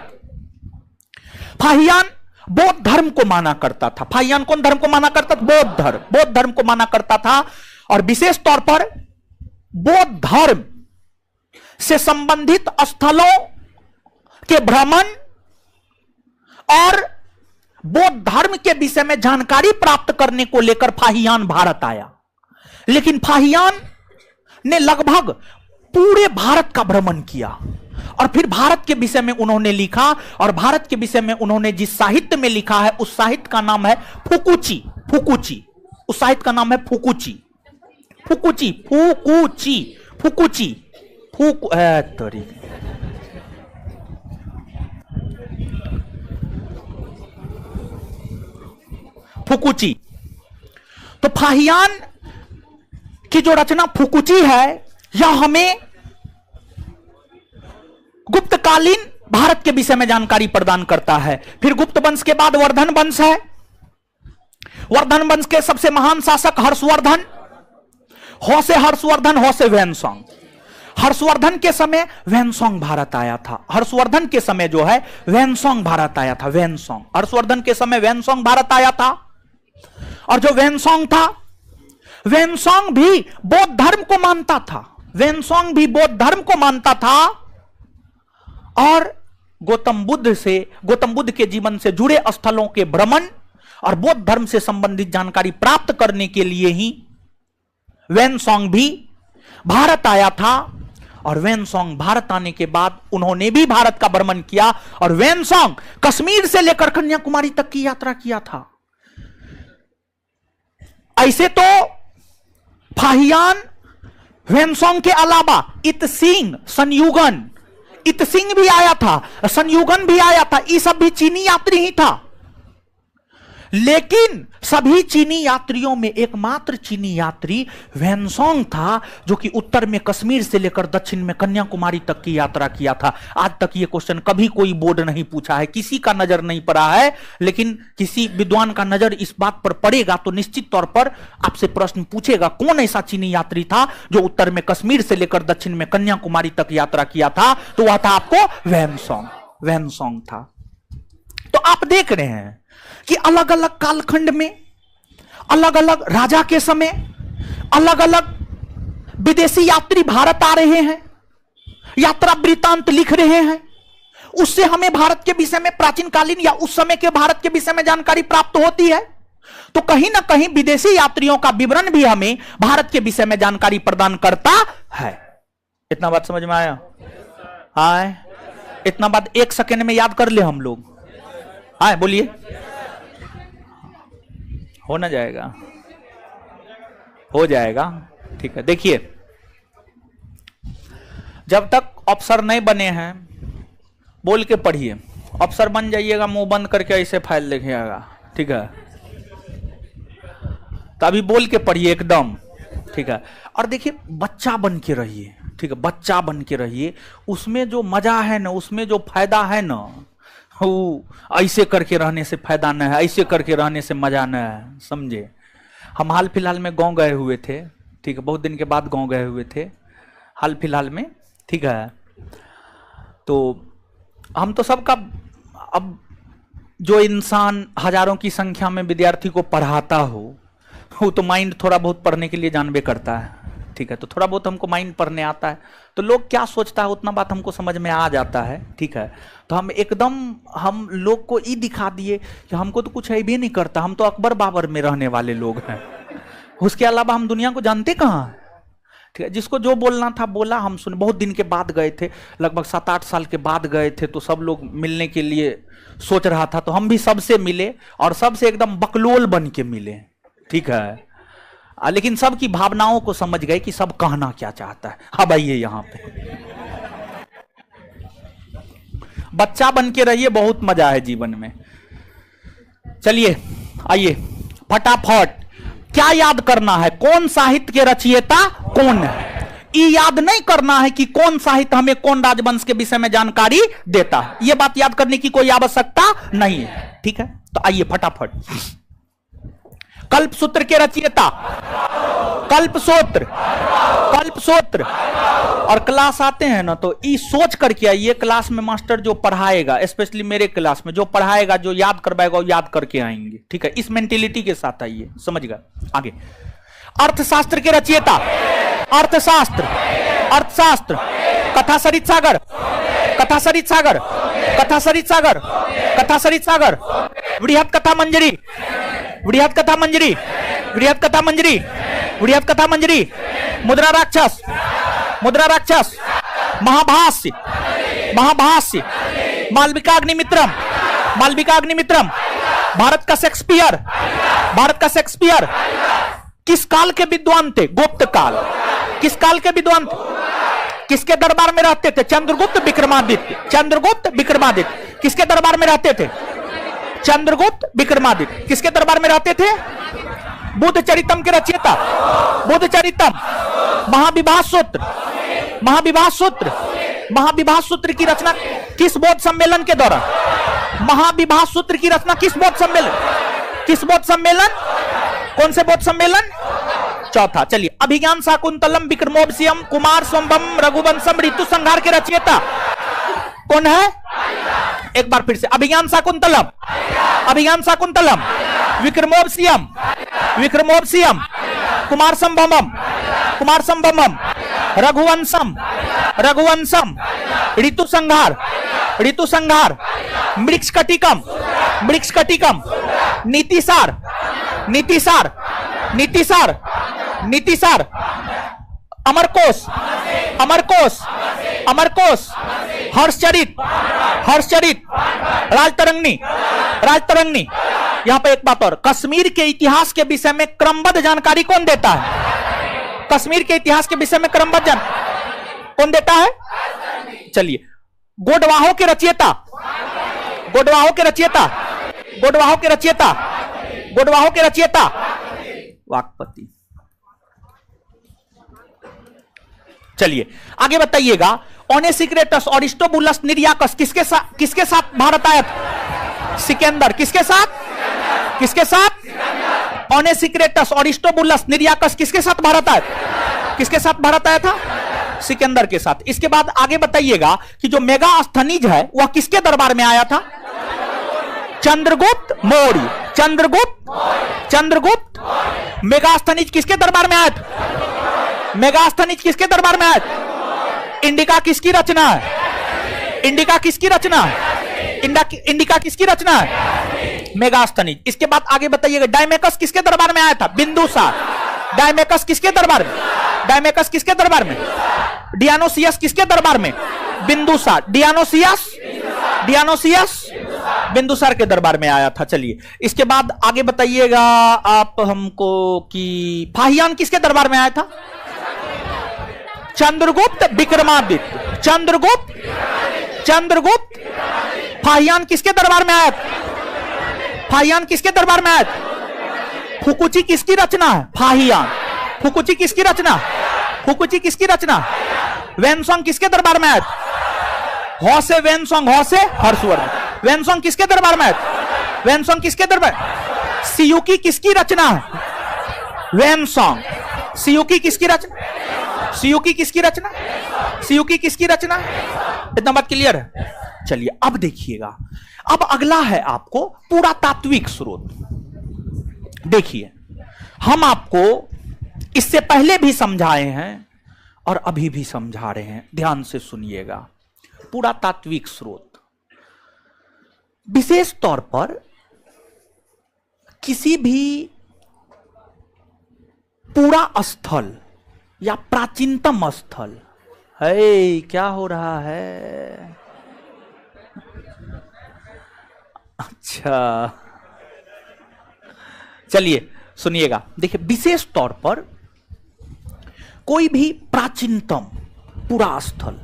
फाहियान बौद्ध धर्म को माना करता था। फाहियान कौन धर्म को माना करता था? बौद्ध धर्म, बौद्ध धर्म को माना करता था। और विशेष तौर पर बौद्ध धर्म से संबंधित स्थलों के भ्रमण और बौद्ध धर्म के विषय में जानकारी प्राप्त करने को लेकर फाहियान भारत आया। लेकिन फाहियान ने लगभग पूरे भारत का भ्रमण किया और फिर भारत के विषय में उन्होंने लिखा। और भारत के विषय में उन्होंने जिस साहित्य में लिखा है उस साहित्य का नाम है फुकुची। फुकुची, उस साहित्य का नाम है फुकुची। फुकुची, फुकुची, फुकुची, फुकुची। तो फाहियान की जो रचना फुकुची है यह हमें गुप्तकालीन भारत के विषय में जानकारी प्रदान करता है। फिर गुप्त वंश के बाद वर्धन वंश है। वर्धन वंश के सबसे महान शासक हर्षवर्धन, हो से हर्षवर्धन, हो से वैनसोंग। हर्षवर्धन के समय वैनसोंग भारत आया था। हर्षवर्धन के समय जो है वैनसोंग भारत आया था। वैनसोंग, हर्षवर्धन के समय वैनसोंग भारत आया था। और जो वैनसोंग था, वैनसोंग भी बौद्ध धर्म को मानता था। वैनसोंग भी बौद्ध धर्म को मानता था और गौतम बुद्ध के जीवन से जुड़े स्थलों के भ्रमण और बौद्ध धर्म से संबंधित जानकारी प्राप्त करने के लिए ही वैनसोंग भी भारत आया था। और वैनसोंग भारत आने के बाद उन्होंने भी भारत का भ्रमण किया और वैनसोंग कश्मीर से लेकर कन्याकुमारी तक की यात्रा किया था। ऐसे तो फाहियान, वैनसोंग के अलावा इतसिंग, संयुगन, इतसिंग भी आया था, संयुगन भी आया था। ये सब भी चीनी यात्री ही था। लेकिन सभी चीनी यात्रियों में एकमात्र चीनी यात्री वैनसोंग था जो कि उत्तर में कश्मीर से लेकर दक्षिण में कन्याकुमारी तक की यात्रा किया था। आज तक ये क्वेश्चन कभी कोई बोर्ड नहीं पूछा है, किसी का नजर नहीं पड़ा है, लेकिन किसी विद्वान का नजर इस बात पर पड़ेगा तो निश्चित तौर पर आपसे प्रश्न पूछेगा कौन ऐसा चीनी यात्री था जो उत्तर में कश्मीर से लेकर दक्षिण में कन्याकुमारी तक यात्रा किया था, तो वह था आपको वैनसोंग। वैनसोंग था। तो आप देख रहे हैं कि अलग अलग कालखंड में, अलग अलग राजा के समय, अलग अलग विदेशी यात्री भारत आ रहे हैं, यात्रा वृत्तांत लिख रहे हैं, उससे हमें भारत के विषय में, प्राचीन कालीन या उस समय के भारत के विषय में जानकारी प्राप्त होती है। तो कहीं ना कहीं विदेशी यात्रियों का विवरण भी हमें भारत के विषय में जानकारी प्रदान करता है। इतना बात समझ में आया? आए, इतना बात 1 सेकंड में याद कर ले हम लोग। आए, बोलिए, हो ना जाएगा? हो जाएगा, ठीक है। देखिए, जब तक अफसर नहीं बने हैं, बोल के पढ़िए। अफसर बन जाइएगा, मुंह बंद करके ऐसे फाइल देखिएगा, ठीक है? तो अभी बोल के पढ़िए एकदम, ठीक है? और देखिए, बच्चा बन के रहिए, ठीक है? बच्चा बन के रहिए, उसमें जो मजा है ना, उसमें जो फायदा है ना, वो ऐसे करके रहने से फायदा न है, ऐसे करके रहने से मजा न है, समझे? हम हाल फिलहाल में गांव गए हुए थे, ठीक है? बहुत दिन के बाद गांव गए हुए थे हाल फिलहाल में, ठीक है? तो हम तो सबका, अब जो इंसान हजारों की संख्या में विद्यार्थी को पढ़ाता हो, वो तो माइंड थोड़ा बहुत पढ़ने के लिए जानबे करता है, ठीक है? तो थोड़ा बहुत हमको माइंड पढ़ने आता है, तो लोग क्या सोचता है उतना बात हमको समझ में आ जाता है, ठीक है? तो हम एकदम, हम लोग को ये दिखा दिए कि हमको तो कुछ है भी नहीं करता, हम तो अकबर बाबर में रहने वाले लोग हैं, उसके अलावा हम दुनिया को जानते कहाँ हैं, ठीक है? जिसको जो बोलना था बोला, हम सुने। बहुत दिन के बाद गए थे, लगभग 7-8 साल के बाद गए थे, तो सब लोग मिलने के लिए सोच रहा था, तो हम भी सबसे मिले और सबसे एकदम बकलोल बन के मिले, ठीक है? लेकिन सबकी भावनाओं को समझ गए कि सब कहना क्या चाहता है। अब आइए यहां पे, बच्चा बन के रहिए, बहुत मजा है जीवन में। चलिए आइए फटाफट, क्या याद करना है? कौन साहित्य के रचयिता कौन है? ये याद नहीं करना है कि कौन साहित्य हमें कौन राजवंश के विषय में जानकारी देता है, यह बात याद करने की कोई आवश्यकता नहीं है, ठीक है? तो आइए फटाफट, कल्पसूत्र के रचयिता, कल्पसूत्र, कल्पसूत्र। और क्लास आते हैं ना, तो ये सोच करके आइए, क्लास में मास्टर जो पढ़ाएगा, स्पेशली मेरे क्लास में जो पढ़ाएगा, जो याद करवाएगा, वो याद करके आएंगे, ठीक है? इस मेंटेलिटी के साथ आइए, समझ गए? आगे, अर्थशास्त्र के रचयिता, अर्थशास्त्र, अर्थशास्त्र, कथासरित सागर, कथासरित सागर, कथासरित सागर, कथासरित सागर, वृहत कथा मंजरी, वृहत कथा मंजरी, वृहत कथा मंजरी, वृहत कथा मंजरी, मुद्रा राक्षस, मुद्रा राक्षस, महाभाष्य, महाभाष्य, मालविका अग्निमित्रम, मालविका अग्निमित्रम, भारत का शेक्सपियर, भारत का शेक्सपियर। किस काल के विद्वान थे? गुप्त काल। किस काल के विद्वान थे? किसके दरबार में रहते थे? चंद्रगुप्त विक्रमादित्य, चंद्रगुप्त विक्रमादित्य। किसके दरबार में रहते थे? चंद्रगुप्त विक्रमादित्य। किसके दरबार में रहते थे? बुद्ध चरितम के रचयिता, बुद्ध चरितम, महाविभाष सूत्र, महाविभाष सूत्र, महाविभाष सूत्र की रचना किस बौद्ध सम्मेलन के दौरान? महाविभाष सूत्र की रचना किस बौद्ध सम्मेलन? किस बौद्ध सम्मेलन? कौन से बौद्ध सम्मेलन? चौथा। चलिए, अभिज्ञान शाकुंतलम, विक्रमोर्वशीयम, कुमार संभवम, रघुवंशम, ऋतु संहार के रचयिता कौन है? एक बार फिर से, अभिज्ञान शाकुंतलम, अभिज्ञान शाकुंतलम, विक्रमोर्वशीयम, विक्रमोर्वशीयम, कुमार संभवम, कुमार संभवम, रघुवंशम, रघुवंशम, ऋतु संहार, ऋतु संहार, मृक्षकटिकम, मृक्षकटिकम, नीतिसार, नीतिसार, नीतिसार, नीतिसार, अमरकोश, अमरकोश, अमरकोश, हर्षचरित, हर्षचरित, राजतरंगिणी, राजतरंगिणी। यहां पे एक बात और, कश्मीर के इतिहास के विषय में क्रमबद्ध जानकारी कौन देता है? कश्मीर के इतिहास के विषय में क्रमबद्ध जानकारी कौन देता है? चलिए, गोडवाहों के रचयिता, गोडवाहों के रचयिता, गोडवाहों के रचयिता, गोडवाहों के रचयिता वाक्पति। चलिए आगे बताइएगा, ओनेसिक्रेटस, अरिस्टोबुलस, निर्याकस किसके साथ भारत आया था? सिकंदर। किसके साथ? किसके साथ? ओनेसिक्रेटस, अरिस्टोबुलस, निर्याकस किसके साथ भारत आया? किसके साथ भारत आया था? सिकंदर के साथ। इसके बाद आगे बताइएगा कि जो मेगास्थनीज है वह किसके दरबार में आया था? चंद्रगुप्त मौर्य, चंद्रगुप्त, चंद्रगुप्त मेगास्थनीज किसके दरबार में आया था? मेगास्थनीज किसके दरबार में आया था? इंडिका किसकी रचना है? इंडिका किसकी रचना है? इंडिका किसकी रचना है? मेगास्थनीज। इसके बाद आगे बताइएगा, डायमेकस किसके दरबार में आया था? बिंदुसार। डायमेकस किसके दरबार में? डायमेकस किसके दरबार में? डियोनोसियस किसके दरबार में? बिंदुसार। डियोनोसियस बिंदुसार के दरबार में आया था। चलिए इसके बाद आगे बताइएगा आप हमको कि फाहियान किसके दरबार में आया था? चंद्रगुप्त विक्रमादित्य। चंद्रगुप्त। फाहियान किसके दरबार में आया था? फाहियान किसके दरबार में आया था? फुकुची किसकी रचना है? फाहियान। फुकुची किसकी रचना? फुकुची किसकी रचना? वेनसोंग किसके दरबार में आया था? हौसे वेनसोंग। हौसे हर्षवर्धन। वेनसोंग किसके दरबार में आया था? वेनसोंग किसके दरबार? सियुकी किसकी रचना है? वेनसोंग। सियुकी किसकी रचना? सियुकी किसकी रचना? सियुकी किसकी रचना? इतना बात क्लियर है? चलिए अब देखिएगा, अब अगला है आपको पुरातात्विक स्रोत। देखिए हम आपको इससे पहले भी समझाए हैं और अभी भी समझा रहे हैं, ध्यान से सुनिएगा। पुरातात्विक स्रोत विशेष तौर पर किसी भी पूरा स्थल या प्राचीनतम स्थल है। क्या हो रहा है? अच्छा चलिए सुनिएगा। देखिए विशेष तौर पर कोई भी प्राचीनतम पूरा स्थल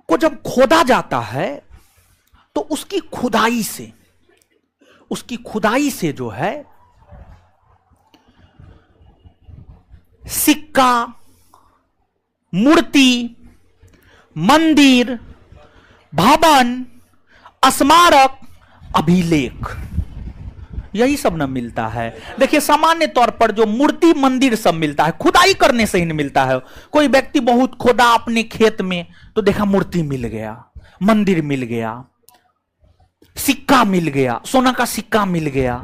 को जब खोदा जाता है तो उसकी खुदाई से जो है सिक्का, मूर्ति, मंदिर, भवन, स्मारक, अभिलेख, यही सब न मिलता है। देखिए सामान्य तौर पर जो मूर्ति, मंदिर सब मिलता है खुदाई करने से ही नहीं मिलता है। कोई व्यक्ति बहुत खोदा अपने खेत में तो देखा मूर्ति मिल गया, मंदिर मिल गया, सिक्का मिल गया, सोना का सिक्का मिल गया,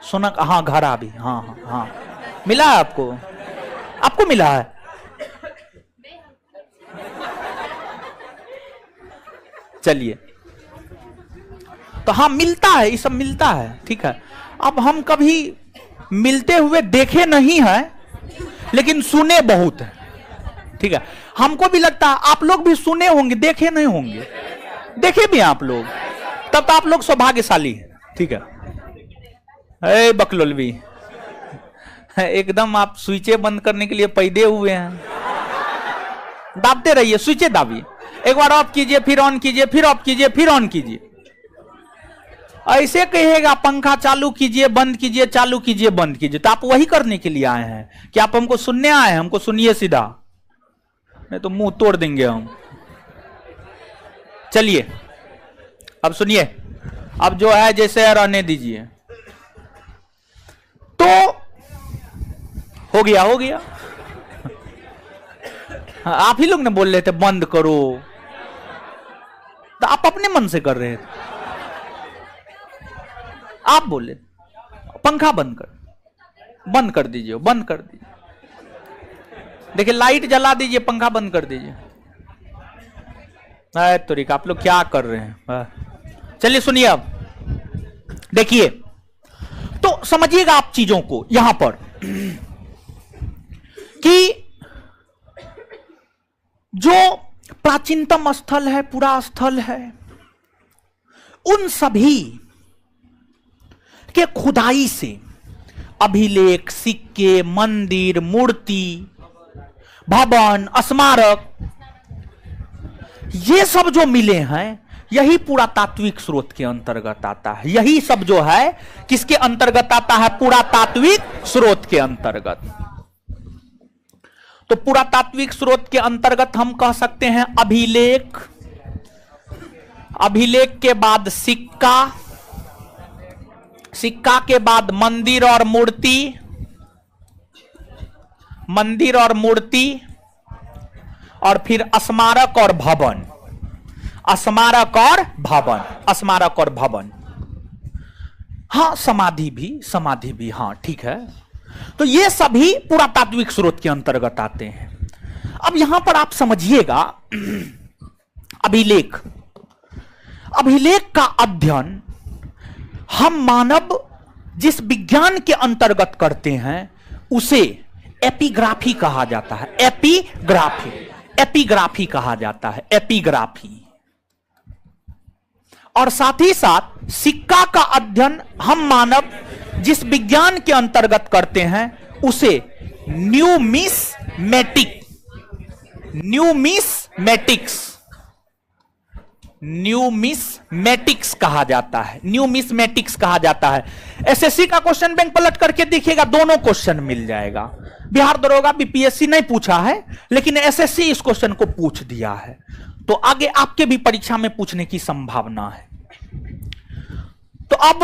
सोना का, हाँ घड़ा भी, हाँ हाँ हाँ मिला है आपको? आपको मिला है? चलिए तो हाँ मिलता है, ये सब मिलता है, ठीक है। अब हम कभी मिलते हुए देखे नहीं है लेकिन सुने बहुत है, ठीक है। हमको भी लगता है आप लोग भी सुने होंगे, देखे नहीं होंगे। देखे भी आप लोग, तब तो आप लोग सौभाग्यशाली हैं, ठीक है। ए बकलोलवी एकदम आप स्विचे बंद करने के लिए पैदे हुए हैं। दाबते रहिए, स्विचे दाबिए, एक बार ऑफ कीजिए, फिर ऑन कीजिए, फिर ऑफ कीजिए, फिर ऑन कीजिए। ऐसे कहिएगा पंखा चालू कीजिए, बंद कीजिए, चालू कीजिए, बंद कीजिए, तो आप वही करने के लिए आए हैं कि आप हमको सुनने आए हैं? हमको सुनिए सीधा, नहीं तो मुंह तोड़ देंगे हम। चलिए अब सुनिए, अब जो है जैसे रहने दीजिए। तो हो गया आप ही लोग ने बोल रहे थे बंद करो, तो आप अपने मन से कर रहे थे। आप बोले पंखा बंद कर दीजिए, बंद कर दीजिए। देखिए लाइट जला दीजिए, पंखा बंद कर दीजिए। तोरिका आप लोग क्या कर रहे हैं? चलिए सुनिए, अब देखिए तो समझिएगा आप चीजों को यहां पर कि जो प्राचीनतम स्थल है, पूरा स्थल है, उन सभी के खुदाई से अभिलेख, सिक्के, मंदिर, मूर्ति, भवन, स्मारक, ये सब जो मिले हैं यही पुरातात्विक स्रोत के अंतर्गत आता है। यही सब जो है किसके अंतर्गत आता है? पुरातात्विक स्रोत के अंतर्गत। तो पुरातात्विक स्रोत के अंतर्गत हम कह सकते हैं अभिलेख, अभिलेख के बाद सिक्का, सिक्का के बाद मंदिर और मूर्ति, मंदिर और मूर्ति, और फिर स्मारक और भवन, स्मारक और भवन, स्मारक और भवन। हाँ समाधि भी, हाँ ठीक है। तो ये सभी पुरातात्विक स्रोत के अंतर्गत आते हैं। अब यहां पर आप समझिएगा, अभिलेख का अध्ययन हम मानव जिस विज्ञान के अंतर्गत करते हैं उसे एपिग्राफी कहा जाता है। एपिग्राफी कहा जाता है, एपिग्राफी। और साथ ही साथ सिक्का का अध्ययन हम मानव जिस विज्ञान के अंतर्गत करते हैं उसे न्यूमिस्मेटिक्स कहा जाता है। एसएससी का क्वेश्चन बैंक पलट करके देखिएगा, दोनों क्वेश्चन मिल जाएगा। बिहार दरोगा बीपीएससी नहीं पूछा है, लेकिन एसएससी इस क्वेश्चन को पूछ दिया है, तो आगे आपके भी परीक्षा में पूछने की संभावना है। तो अब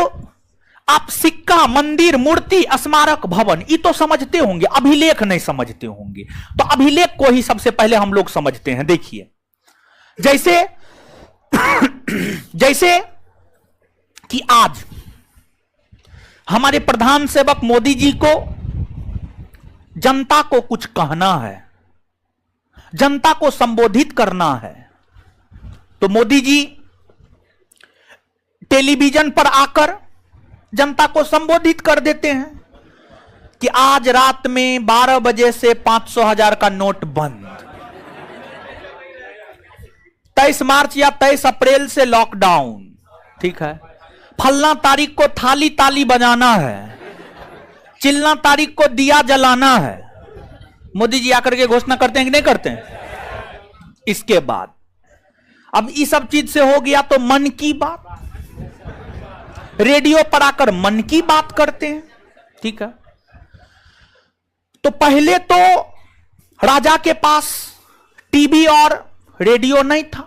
आप सिक्का, मंदिर, मूर्ति, स्मारक, भवन ये तो समझते होंगे, अभिलेख नहीं समझते होंगे। तो अभिलेख को ही सबसे पहले हम लोग समझते हैं। देखिए, जैसे कि आज हमारे प्रधान सेवक मोदी जी को जनता को कुछ कहना है, जनता को संबोधित करना है, तो मोदी जी टेलीविजन पर आकर जनता को संबोधित कर देते हैं कि आज रात में 12 बजे से 500,000 का नोट बंद, 23 मार्च या 23 अप्रैल से लॉकडाउन, ठीक है, फलना तारीख को थाली ताली बजाना है, चिल्ला तारीख को दिया जलाना है। मोदी जी आकर के घोषणा करते हैं कि नहीं करते हैं? इसके बाद अब इस सब चीज से हो गया तो मन की बात, रेडियो पर आकर मन की बात करते हैं, ठीक है। तो पहले तो राजा के पास टीवी और रेडियो नहीं था,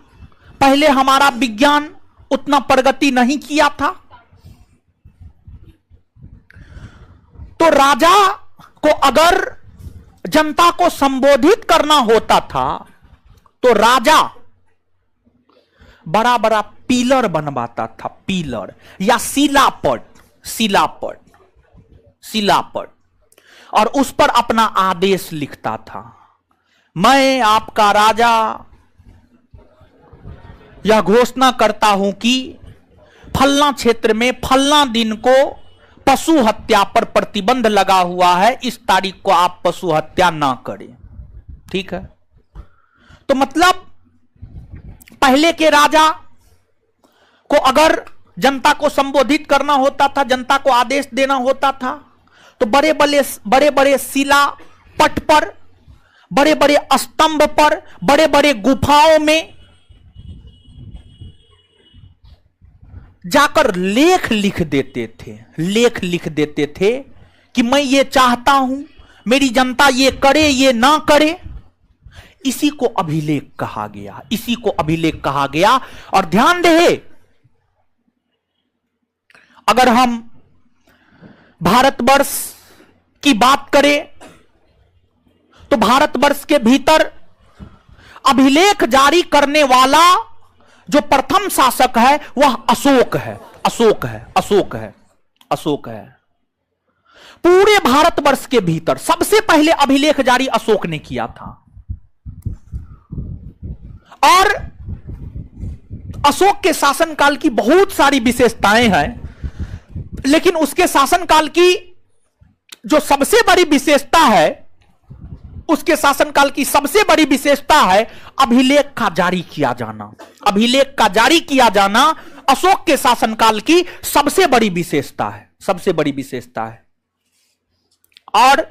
पहले हमारा विज्ञान उतना प्रगति नहीं किया था, तो राजा को अगर जनता को संबोधित करना होता था तो राजा बड़ा बड़ा पिलर बनवाता था, पिलर या शिलापट, और उस पर अपना आदेश लिखता था। मैं आपका राजा यह घोषणा करता हूं कि फलना क्षेत्र में फलना दिन को पशु हत्या पर प्रतिबंध लगा हुआ है, इस तारीख को आप पशु हत्या ना करें, ठीक है। तो मतलब पहले के राजा को अगर जनता को संबोधित करना होता था, जनता को आदेश देना होता था, तो बड़े बड़े शिला पट पर, बड़े बड़े स्तंभ पर, बड़े बड़े गुफाओं में जाकर लेख लिख देते थे कि मैं ये चाहता हूं, मेरी जनता ये करे ये ना करे। इसी को अभिलेख कहा गया। और ध्यान रहे, अगर हम भारतवर्ष की बात करें तो भारतवर्ष के भीतर अभिलेख जारी करने वाला जो प्रथम शासक है वह अशोक है। पूरे भारतवर्ष के भीतर सबसे पहले अभिलेख जारी अशोक ने किया था। और अशोक के शासनकाल की बहुत सारी विशेषताएं हैं, लेकिन उसके शासनकाल की जो सबसे बड़ी विशेषता है, उसके शासनकाल की सबसे बड़ी विशेषता है अभिलेख का जारी किया जाना। अशोक के शासनकाल की सबसे बड़ी विशेषता है। और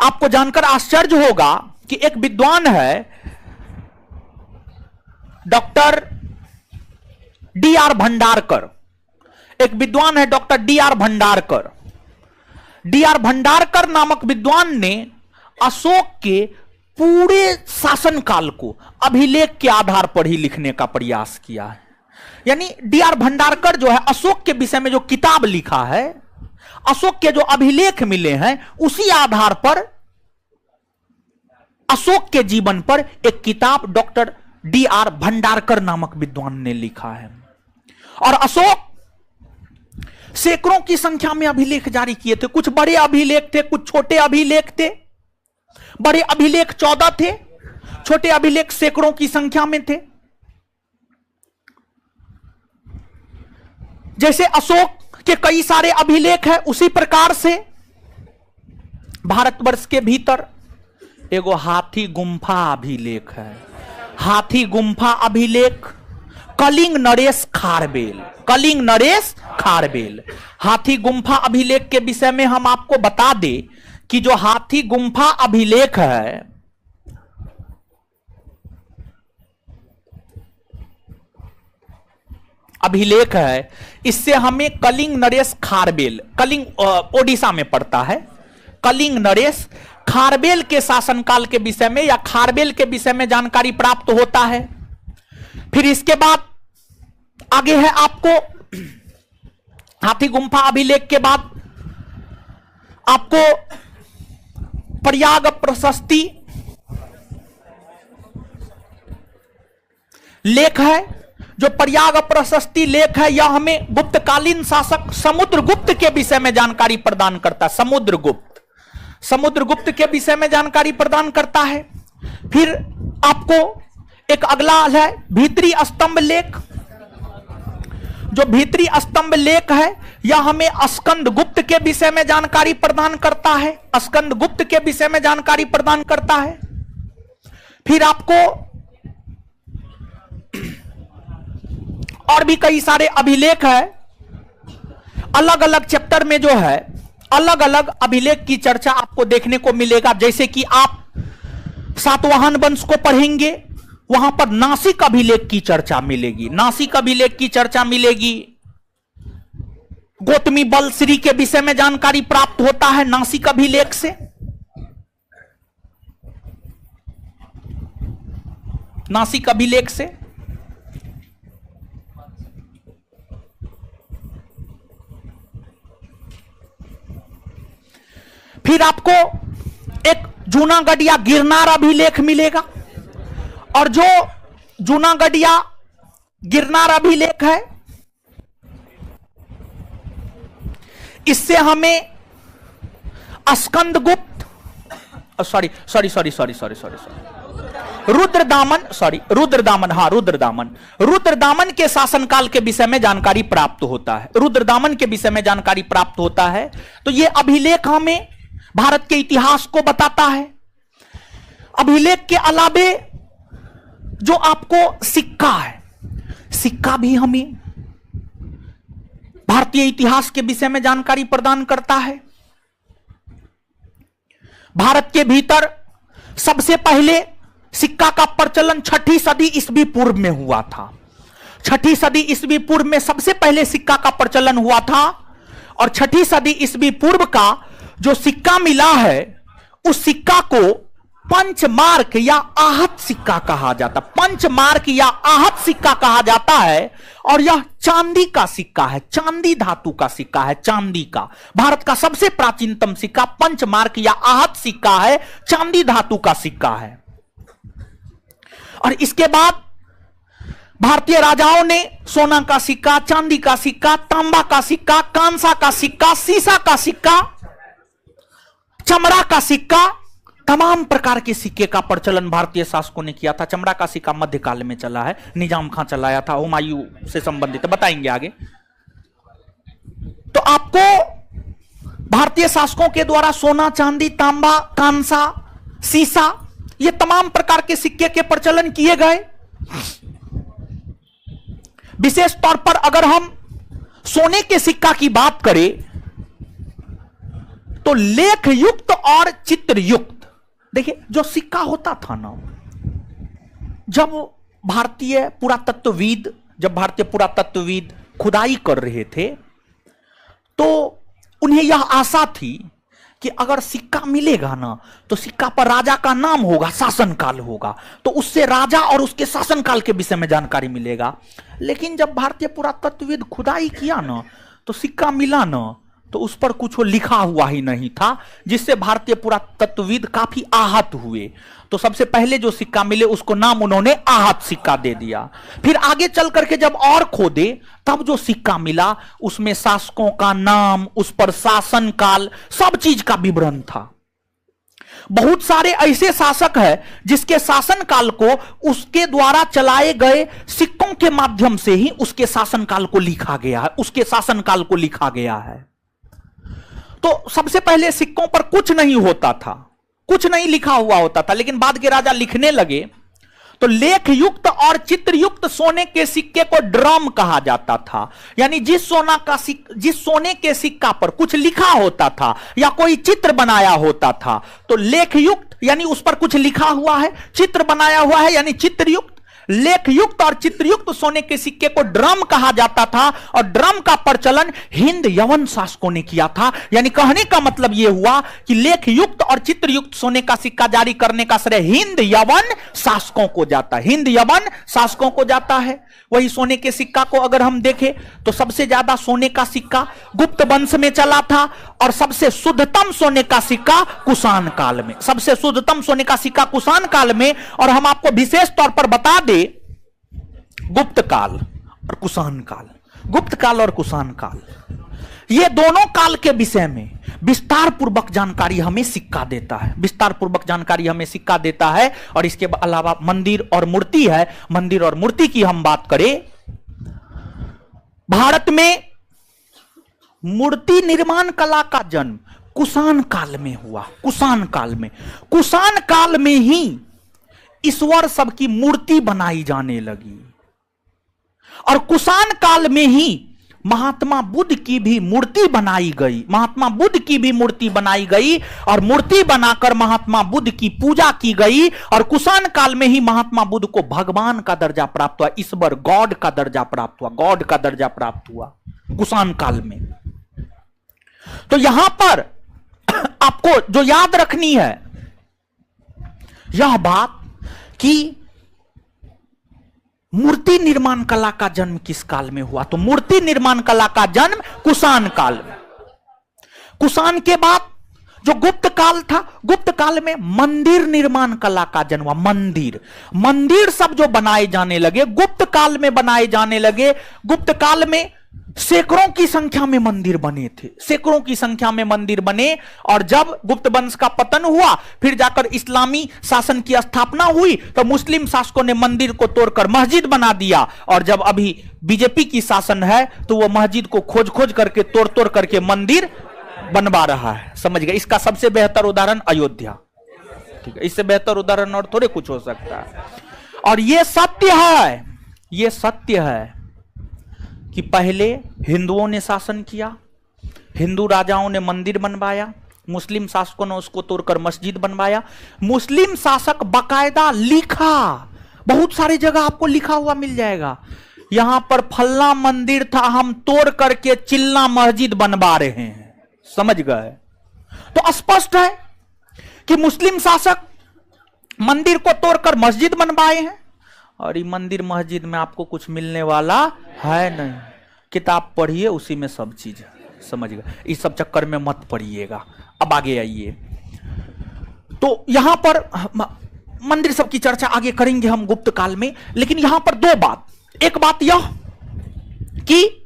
आपको जानकर आश्चर्य होगा कि एक विद्वान है doctor DR. Bhandarkar, DR. Bhandarkar नामक विद्वान ने अशोक के पूरे शासनकाल को अभिलेख के आधार पर ही लिखने का प्रयास किया है। यानी डी.आर. भंडारकर जो है अशोक के विषय में जो किताब लिखा है, अशोक के जो अभिलेख मिले हैं, उसी आधार पर अशोक के जीवन पर एक किताब डॉक्टर डी.आर. भंडारकर नामक विद्वान ने लिखा है। और अशोक सैकड़ों की संख्या में अभिलेख जारी किए थे। कुछ बड़े अभिलेख थे, कुछ छोटे अभिलेख थे। बड़े अभिलेख 14 थे, छोटे अभिलेख सैकड़ों की संख्या में थे। जैसे अशोक के कई सारे अभिलेख हैं, उसी प्रकार से भारतवर्ष के भीतर एगो हाथी गुम्फा अभिलेख है। हाथी गुम्फा अभिलेख कलिंग नरेश खारबेल, कलिंग नरेश खारबेल। हाथी गुम्फा अभिलेख के विषय में हम आपको बता दें कि जो हाथी गुम्फा अभिलेख है, अभिलेख है, इससे हमें कलिंग नरेश खारबेल, कलिंग ओडिशा में पड़ता है, कलिंग नरेश खारबेल के शासनकाल के विषय में या खारबेल के विषय में जानकारी प्राप्त होता है। फिर इसके बाद आगे है आपको हाथी गुम्फा अभिलेख के बाद आपको प्रयाग प्रशस्ति लेख है। जो प्रयाग प्रशस्ति लेख है यह हमें गुप्तकालीन शासक समुद्रगुप्त के विषय में जानकारी प्रदान करता है। समुद्रगुप्त के विषय में जानकारी प्रदान करता है। फिर आपको एक अगला है भीतरी स्तंभ लेख। जो भीतरी स्तंभ लेख है यह हमें स्कंद गुप्त के विषय में जानकारी प्रदान करता है, स्कंद गुप्त के विषय में जानकारी प्रदान करता है। फिर आपको और भी कई सारे अभिलेख है, अलग अलग चैप्टर में जो है अलग अलग अभिलेख की चर्चा आपको देखने को मिलेगा। जैसे कि आप सातवाहन वंश को पढ़ेंगे, वहां पर नासिक अभिलेख की चर्चा मिलेगी, नासिक अभिलेख की चर्चा मिलेगी। गौतमी बलश्री के विषय में जानकारी प्राप्त होता है नासिक अभिलेख से। नासिक अभिलेख से फिर आपको एक जूनागढ़ या गिरनार अभिलेख मिलेगा। और जो जूनागढ़ या गिरनार अभिलेख है इससे हमें स्कंदगुप्त रुद्रदामन के शासनकाल के विषय में जानकारी प्राप्त होता है। रुद्रदामन के विषय में जानकारी प्राप्त होता है। तो यह अभिलेख हमें भारत के इतिहास को बताता है। अभिलेख के अलावे जो आपको सिक्का है, सिक्का भी हमें भारतीय इतिहास के विषय में जानकारी प्रदान करता है। भारत के भीतर सबसे पहले सिक्का का प्रचलन 6ठी सदी ईस्वी पूर्व में हुआ था। 6ठी सदी ईस्वी पूर्व में सबसे पहले सिक्का का प्रचलन हुआ था। और 6ठी सदी ईस्वी पूर्व का जो सिक्का मिला है उस सिक्का को पंचमार्क या आहत सिक्का कहा जाता, पंचमार्क या आहत सिक्का कहा जाता है। और यह चांदी का सिक्का है, चांदी धातु का सिक्का है, चांदी का। भारत का सबसे प्राचीनतम सिक्का पंचमार्क या आहत सिक्का है, चांदी धातु का सिक्का है। और इसके बाद भारतीय राजाओं ने सोना का सिक्का, चांदी का सिक्का, तांबा का सिक्का, कांसा का सिक्का, सीसा का सिक्का, चमड़ा का सिक्का, तमाम प्रकार के सिक्के का प्रचलन भारतीय शासकों ने किया था। चमड़ा का सिक्का मध्यकाल में चला है, निजाम खां चलाया था, हुमायूं से संबंधित बताएंगे आगे। तो आपको भारतीय शासकों के द्वारा सोना, चांदी, तांबा, कांसा, सीसा ये तमाम प्रकार के सिक्के के प्रचलन किए गए। विशेष तौर पर अगर हम सोने के सिक्का की बात करें तो लेख युक्त और चित्र युक्त, देखिए जो सिक्का होता था ना, जब भारतीय पुरातत्वविद खुदाई कर रहे थे तो उन्हें यह आशा थी कि अगर सिक्का मिलेगा ना तो सिक्का पर राजा का नाम होगा, शासनकाल होगा, तो उससे राजा और उसके शासनकाल के विषय में जानकारी मिलेगा। लेकिन जब भारतीय पुरातत्वविद खुदाई किया ना तो सिक्का मिला ना तो उस पर कुछ लिखा हुआ ही नहीं था, जिससे भारतीय पुरातत्वविद काफी आहत हुए। तो सबसे पहले जो सिक्का मिले उसको नाम उन्होंने आहत सिक्का दे दिया। फिर आगे चल करके जब और खोदे तब जो सिक्का मिला उसमें शासकों का नाम, उस पर शासन काल, सब चीज का विवरण था। बहुत सारे ऐसे शासक हैं जिसके शासन काल को उसके द्वारा चलाए गए सिक्कों के माध्यम से ही उसके शासन काल को लिखा गया है, उसके शासन काल को लिखा गया है। तो सबसे पहले सिक्कों पर कुछ नहीं होता था, कुछ नहीं लिखा हुआ होता था, लेकिन बाद के राजा लिखने लगे तो लेख युक्त और चित्र युक्त सोने के सिक्के को ड्रम कहा जाता था। यानी जिस सोने के सिक्का पर कुछ लिखा होता था या कोई चित्र बनाया होता था तो लेख युक्त यानी उस पर कुछ लिखा हुआ है, चित्र बनाया हुआ है यानी चित्रयुक्त, लेख युक्त और चित्रयुक्त सोने के सिक्के को ड्रम कहा जाता था। और ड्रम का प्रचलन हिंद यवन शासकों ने किया था। यानी कहने का मतलब यह हुआ कि लेख युक्त और चित्रयुक्त सोने का सिक्का जारी करने का श्रेय हिंद यवन शासकों को जाता है, हिंद यवन शासकों को जाता है। वही सोने के सिक्का को अगर हम देखें तो सबसे ज्यादा सोने का सिक्का गुप्त वंश में चला था और सबसे शुद्धतम सोने का सिक्का कुषाण काल में, सबसे शुद्धतम सोने का सिक्का कुषाण काल में। और हम आपको विशेष तौर पर बता दें गुप्त काल और कुषाण काल, गुप्त काल और कुषाण काल, ये दोनों काल के विषय में विस्तार पूर्वक जानकारी हमें सिक्का देता है, विस्तार पूर्वक जानकारी हमें सिक्का देता है। और इसके अलावा मंदिर और मूर्ति है, मंदिर और मूर्ति की हम बात करें, भारत में मूर्ति निर्माण कला का जन्म कुषाण काल में हुआ। कुषाण काल में, कुषाण काल में ही ईश्वर सबकी मूर्ति बनाई जाने लगी और कुषाण काल में ही महात्मा बुद्ध की भी मूर्ति बनाई गई, महात्मा बुद्ध की भी मूर्ति बनाई गई और मूर्ति बनाकर महात्मा बुद्ध की पूजा की गई। और कुषाण काल में ही महात्मा बुद्ध को भगवान का दर्जा प्राप्त हुआ, ईश्वर गॉड का दर्जा प्राप्त हुआ, गॉड का दर्जा प्राप्त हुआ कुषाण काल में। तो यहां पर आपको जो याद रखनी है यह बात कि मूर्ति निर्माण कला का जन्म किस काल में हुआ, तो मूर्ति निर्माण कला का जन्म कुषाण काल में। कुषाण के बाद जो गुप्त काल था, गुप्त काल में मंदिर निर्माण कला का जन्म हुआ। मंदिर, मंदिर सब जो बनाए जाने लगे गुप्त काल में बनाए जाने लगे। गुप्त काल में सैकड़ों की संख्या में मंदिर बने थे, सैकड़ों की संख्या में मंदिर बने। और जब गुप्त वंश का पतन हुआ फिर जाकर इस्लामी शासन की स्थापना हुई तो मुस्लिम शासकों ने मंदिर को तोड़कर मस्जिद बना दिया। और जब अभी बीजेपी की शासन है तो वो मस्जिद को खोज खोज करके तोड़ तोड़ करके मंदिर बनवा रहा है। समझ गए? इसका सबसे बेहतर उदाहरण अयोध्या, ठीक है, इससे बेहतर उदाहरण और थोड़े कुछ हो सकता है। और ये सत्य है, ये सत्य है कि पहले हिंदुओं ने शासन किया, हिंदू राजाओं ने मंदिर बनवाया, मुस्लिम शासकों ने उसको तोड़कर मस्जिद बनवाया। मुस्लिम शासक बाकायदा लिखा, बहुत सारी जगह आपको लिखा हुआ मिल जाएगा, यहां पर फल्ला मंदिर था, हम तोड़ करके चिल्ला मस्जिद बनवा रहे हैं। समझ गए? तो स्पष्ट है कि मुस्लिम शासक मंदिर को तोड़कर मस्जिद बनवाए हैं। और ये मंदिर मस्जिद में आपको कुछ मिलने वाला है नहीं, किताब पढ़िए उसी में सब चीज है। समझ गए? इस सब चक्कर में मत पढ़िएगा। अब आगे आइए, तो यहां पर मंदिर सब की चर्चा आगे करेंगे हम गुप्त काल में। लेकिन यहां पर दो बात, एक बात यह कि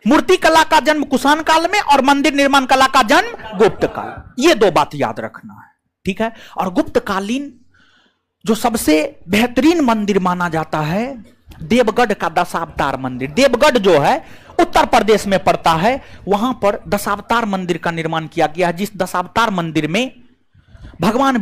मूर्ति कला का जन्म कुषाण काल में और मंदिर निर्माण कला का जन्म गुप्त काल, ये दो बात याद रखना है, ठीक है। और गुप्तकालीन जो सबसे बेहतरीन मंदिर माना जाता है देवगढ़ का दशावतार मंदिर। देवगढ़ जो है उत्तर प्रदेश में पड़ता है, वहां पर दशावतार मंदिर का निर्माण किया गया है, जिस दशावतार मंदिर में भगवान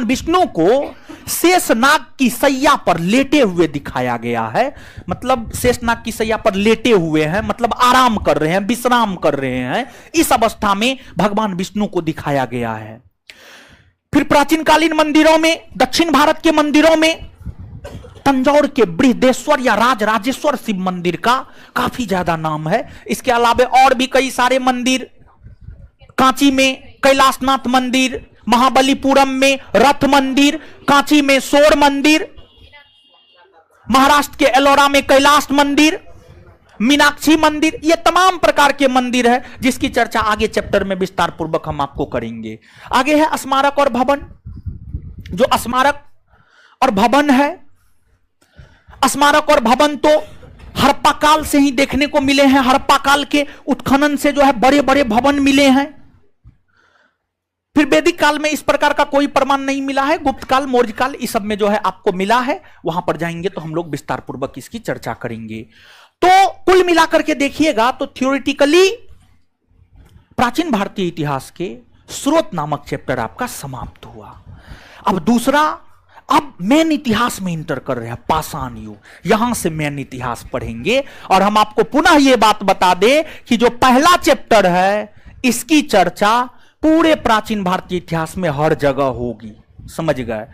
विष्णु को शेषनाग की सैया पर लेटे हुए दिखाया गया है। मतलब शेषनाग की सैया पर लेटे हुए हैं, मतलब आराम कर रहे हैं, विश्राम कर रहे हैं। इस अवस्था में भगवान विष्णु को दिखाया गया है। फिर प्राचीन कालीन मंदिरों में, दक्षिण भारत के मंदिरों में तंजौर के बृहदेश्वर या राजराजेश्वर शिव मंदिर का काफी ज्यादा नाम है। इसके अलावा और भी कई सारे मंदिर, कांची में कैलाशनाथ मंदिर, महाबलीपुरम में रथ मंदिर, कांची में सोर मंदिर, महाराष्ट्र के एलोरा में कैलाश मंदिर, मीनाक्षी मंदिर, ये तमाम प्रकार के मंदिर है जिसकी चर्चा आगे चैप्टर में विस्तार पूर्वक हम आपको करेंगे। आगे है स्मारक और भवन। जो स्मारक और भवन है, स्मारक और भवन तो हड़प्पा काल से ही देखने को मिले हैं। हड़प्पा काल के उत्खनन से जो है बड़े बड़े भवन मिले हैं। फिर वैदिक काल में इस प्रकार का कोई प्रमाण नहीं मिला है। गुप्त काल, मौर्य काल, इस सब में जो है आपको मिला है। वहां पर जाएंगे तो हम लोग विस्तार पूर्वक इसकी चर्चा करेंगे। तो कुल मिलाकर के देखिएगा तो थ्योरेटिकली प्राचीन भारतीय इतिहास के स्रोत नामक चैप्टर आपका समाप्त हुआ। अब दूसरा, अब मेन इतिहास में इंटर कर रहे हैं, पाषाण युग। यहां से मेन इतिहास पढ़ेंगे और हम आपको पुनः यह बात बता दें कि जो पहला चैप्टर है इसकी चर्चा पूरे प्राचीन भारतीय इतिहास में हर जगह होगी, समझ गए।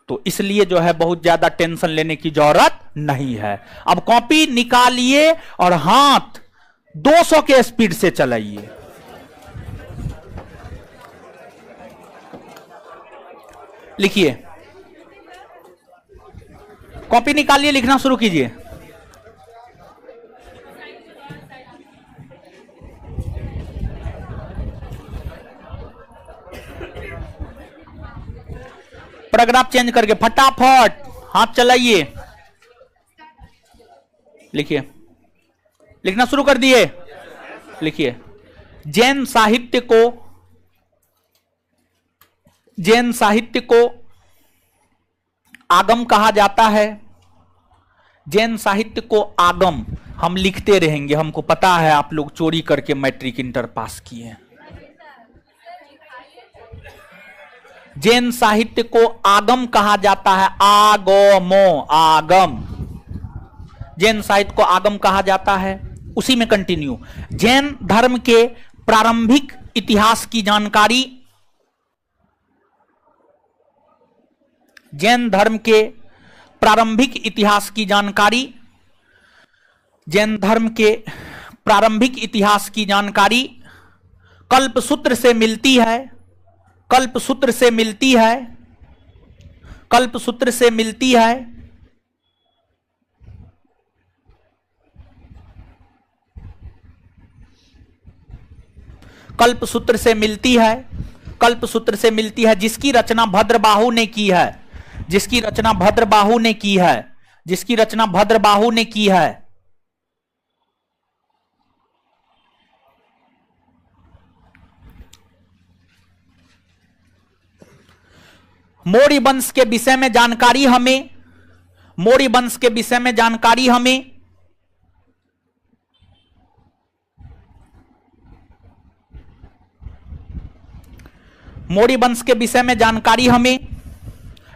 तो इसलिए जो है बहुत ज्यादा टेंशन लेने की जरूरत नहीं है। अब कॉपी निकालिए और हाथ 200 के स्पीड से चलाइए। लिखिए, कॉपी निकालिए, लिखना शुरू कीजिए। पैराग्राफ चेंज करके फटाफट हाथ चलाइए। लिखिए, लिखना शुरू कर दिए। लिखिए, जैन साहित्य को आगम कहा जाता है। जैन साहित्य को आगम हम लिखते रहेंगे, हमको पता है आप लोग चोरी करके मैट्रिक इंटर पास किए हैं। जैन साहित्य को आगम कहा जाता है। आगमो, आगम, जैन साहित्य को आगम कहा जाता है। उसी में कंटिन्यू, जैन धर्म के प्रारंभिक इतिहास की जानकारी, जैन धर्म के प्रारंभिक इतिहास की जानकारी, जैन धर्म के प्रारंभिक इतिहास की जानकारी कल्पसूत्र से मिलती है। कल्पसूत्र से मिलती है। कल्पसूत्र से मिलती है। कल्पसूत्र से मिलती है। कल्पसूत्र से मिलती है, जिसकी रचना भद्रबाहु ने की है। जिसकी रचना भद्रबाहु ने की है। जिसकी रचना भद्रबाहु ने की है। मौर्य वंश के विषय में जानकारी हमें, मौर्य वंश के विषय में जानकारी हमें मौर्य वंश के विषय में जानकारी हमें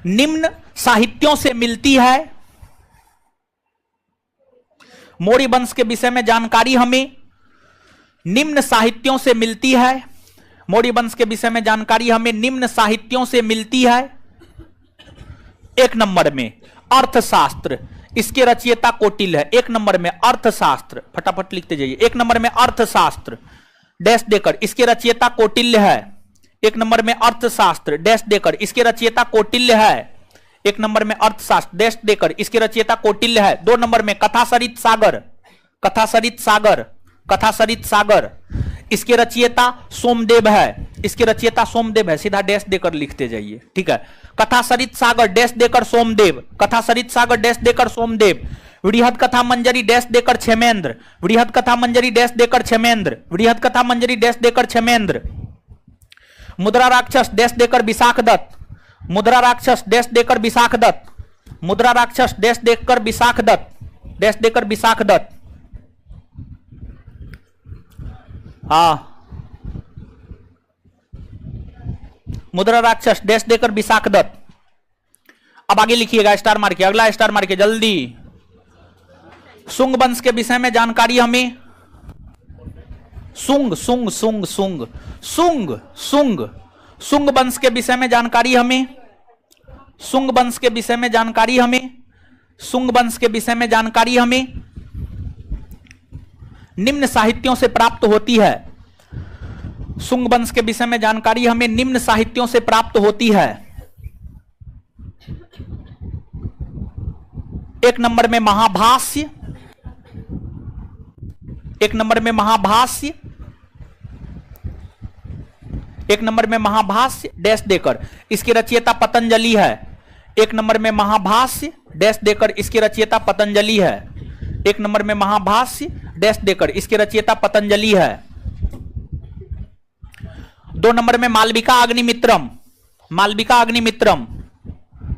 निम्न साहित्यों से मिलती है। मौर्य वंश के विषय में जानकारी हमें निम्न साहित्यों से मिलती है। मौर्य वंश के विषय में जानकारी हमें निम्न साहित्यों से मिलती है। एक नंबर में अर्थशास्त्र, इसके रचयिता कौटिल्य है। एक नंबर में अर्थशास्त्र, फटाफट लिखते जाइए। एक नंबर में अर्थशास्त्र डैश देकर, इसके रचयिता कौटिल्य है। एक नंबर में अर्थशास्त्र डैश देकर, इसके रचयिता कौटिल्य है। एक नंबर में अर्थशास्त्र डैश देकर, इसके रचयिता कौटिल्य है। दो नंबर में कथासरित सागर, कथासरित सागर, कथासरित सागर, इसके रचयिता सोमदेव है। इसके रचयिता सोमदेव है, सीधा डैश देकर लिखते जाइए, ठीक है। कथासरित सागर डैश देकर सोमदेव, कथासरित सागर डैश देकर सोमदेव। वृहद कथा मंजरी डैश देकर क्षेमेंद्र, वृहद कथा मंजरी डैश देकर क्षेमेंद्र, वृहद कथा मंजरी डैश देकर क्षेमेंद्र। मुद्रा राक्षस डैश देकर विशाख दत्त, मुद्रा राक्षस डैश देकर विशाख दत्त, मुद्रा राक्षस डैश देकर विशाख दत्त, डैश देकर विशाख दत्त। हाँ, मुद्रा राक्षस डैश देकर विशाख दत्त। अब आगे लिखिएगा, स्टार मार के, अगला स्टार मार के जल्दी। सुंग वंश के विषय में जानकारी हमें सुंग सुंग सुंग सुंग सुंग सुंग सुंग वंश के विषय में जानकारी हमें सुंग वंश के विषय में जानकारी हमें सुंग वंश के विषय में जानकारी हमें निम्न साहित्यों से प्राप्त होती है। सुंग वंश के विषय में जानकारी हमें निम्न साहित्यों से प्राप्त होती है। एक नंबर में महाभाष्य, एक नंबर में महाभाष्य, एक नंबर में महाभाष्य डैश देकर इसके रचयिता पतंजलि है। एक नंबर में महाभाष्य डैश देकर इसके रचयिता पतंजलि है। एक नंबर में महाभाष्य डैश देकर इसके रचयिता पतंजलि है। 2 नंबर में मालविका अग्निमित्रम, मालविका अग्निमित्रम,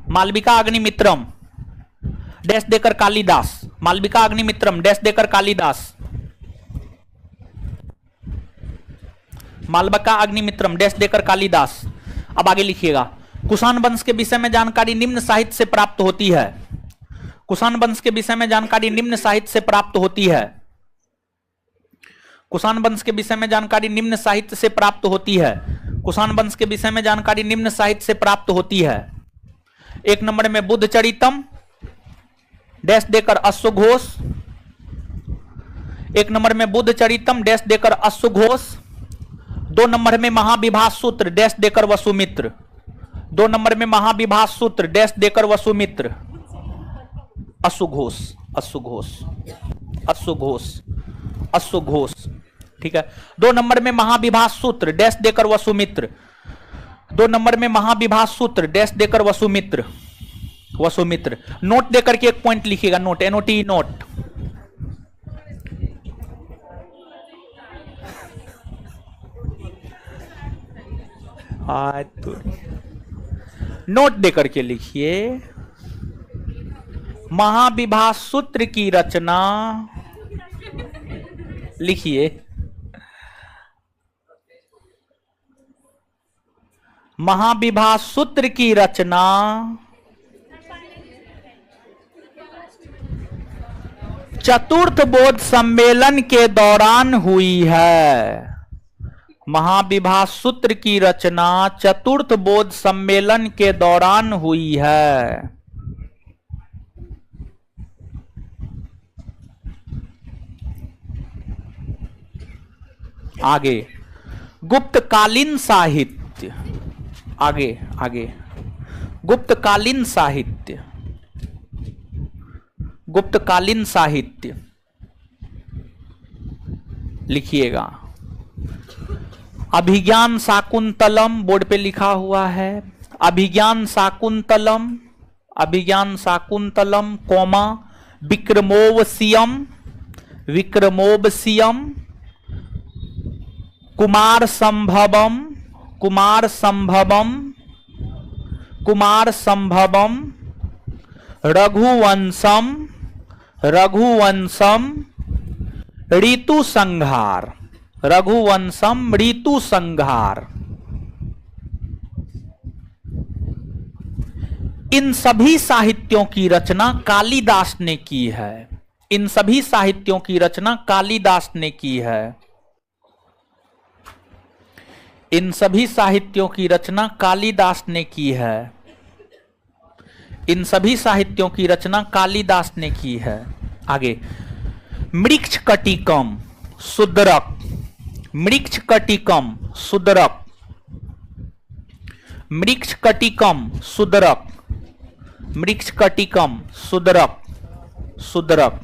मालविका अग्निमित्रम डैश देकर कालिदास, मालविका अग्निमित्रम डैश देकर कालिदास, मालविका अग्निमित्रम डैश देकर कालिदास। अब आगे लिखिएगा, कुषाण वंश के विषय में जानकारी निम्न साहित्य से प्राप्त होती है। कुषाण वंश के विषय में जानकारी निम्न साहित्य से प्राप्त होती है। कुषाण वंश के विषय में जानकारी निम्न साहित्य से प्राप्त होती है। कुषाण वंश के विषय में जानकारी निम्न साहित्य से प्राप्त होती है। एक नंबर में बुद्ध चरितम डैश देकर अश्वघोष, एक नंबर में बुद्ध चरितम डैश देकर अश्वघोष। 2 नंबर में महाविभाष सूत्र डैश देकर वसुमित्र, 2 नंबर में महाविभाष सूत्र डैश देकर वसुमित्र, अश्वघोष, अश्वघोष, अश्वघोष, अश्वघोष, ठीक है। 2 नंबर में महाविभाष सूत्र डैश देकर वसुमित्र, 2 नंबर में महाविभाष सूत्र डैश देकर वसुमित्र, वसुमित्र। नोट देकर के एक पॉइंट लिखिएगा, नोट, एनओटी नोट। नोट देकर के लिखिए, महाविभाष सूत्र की रचना लिखिए, महाविभाष सूत्र की रचना चतुर्थ बोध सम्मेलन के दौरान हुई है। महाविभाष सूत्र की रचना चतुर्थ बोध सम्मेलन के दौरान हुई है। आगे गुप्तकालीन साहित्य, आगे आगे गुप्तकालीन साहित्य, गुप्तकालीन साहित्य लिखिएगा। अभिज्ञान शाकुंतलम बोर्ड पे लिखा हुआ है, अभिज्ञान शाकुंतलम, अभिज्ञान शाकुंतलम कोमा विक्रमोवसियम, विक्रमोवसियम, कुमार संभवम, कुमार संभवम, कुमार संभवम, रघुवंशम, रघुवंशम, ऋतु संहार, रघुवंशम ऋतु संहार। इन सभी साहित्यों की रचना कालिदास ने की है। इन सभी साहित्यों की रचना कालिदास ने की है। इन सभी साहित्यों की रचना कालिदास ने की है। इन सभी साहित्यों की रचना कालिदास ने की है। आगे मृक्ष कटिकम सुदरक, मृक्ष कटिकम सुदरक, मृक्ष कटिकम सुदरक, मृक्ष कटिकम सुदरक, सुदरक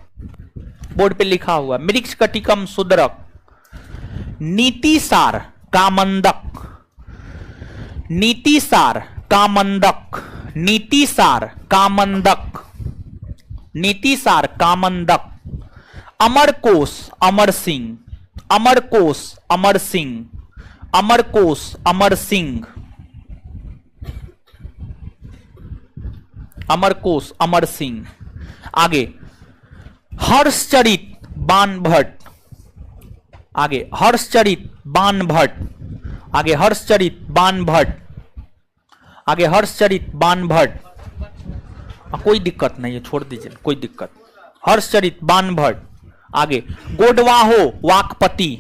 बोर्ड पे लिखा हुआ मृक्ष कटिकम सुदरक। नीतिसार कामंदक, नीतिसार कामंदक, नीतिसार कामंदक, नीतिसार कामंदक। अमरकोश अमर सिंह, अमरकोश अमर सिंह, अमरकोश अमर सिंह, अमरकोश अमर सिंह। आगे हर्षचरित बाणभट्ट, आगे हर्षचरित बाणभट्ट, आगे हर्षचरित बाणभट्ट, आगे हर्षचरित बाणभट्ट। कोई दिक्कत नहीं है, छोड़ दीजिए, कोई दिक्कत। हर्षचरित बाणभट्ट। आगे गोडवाहो वाकपति,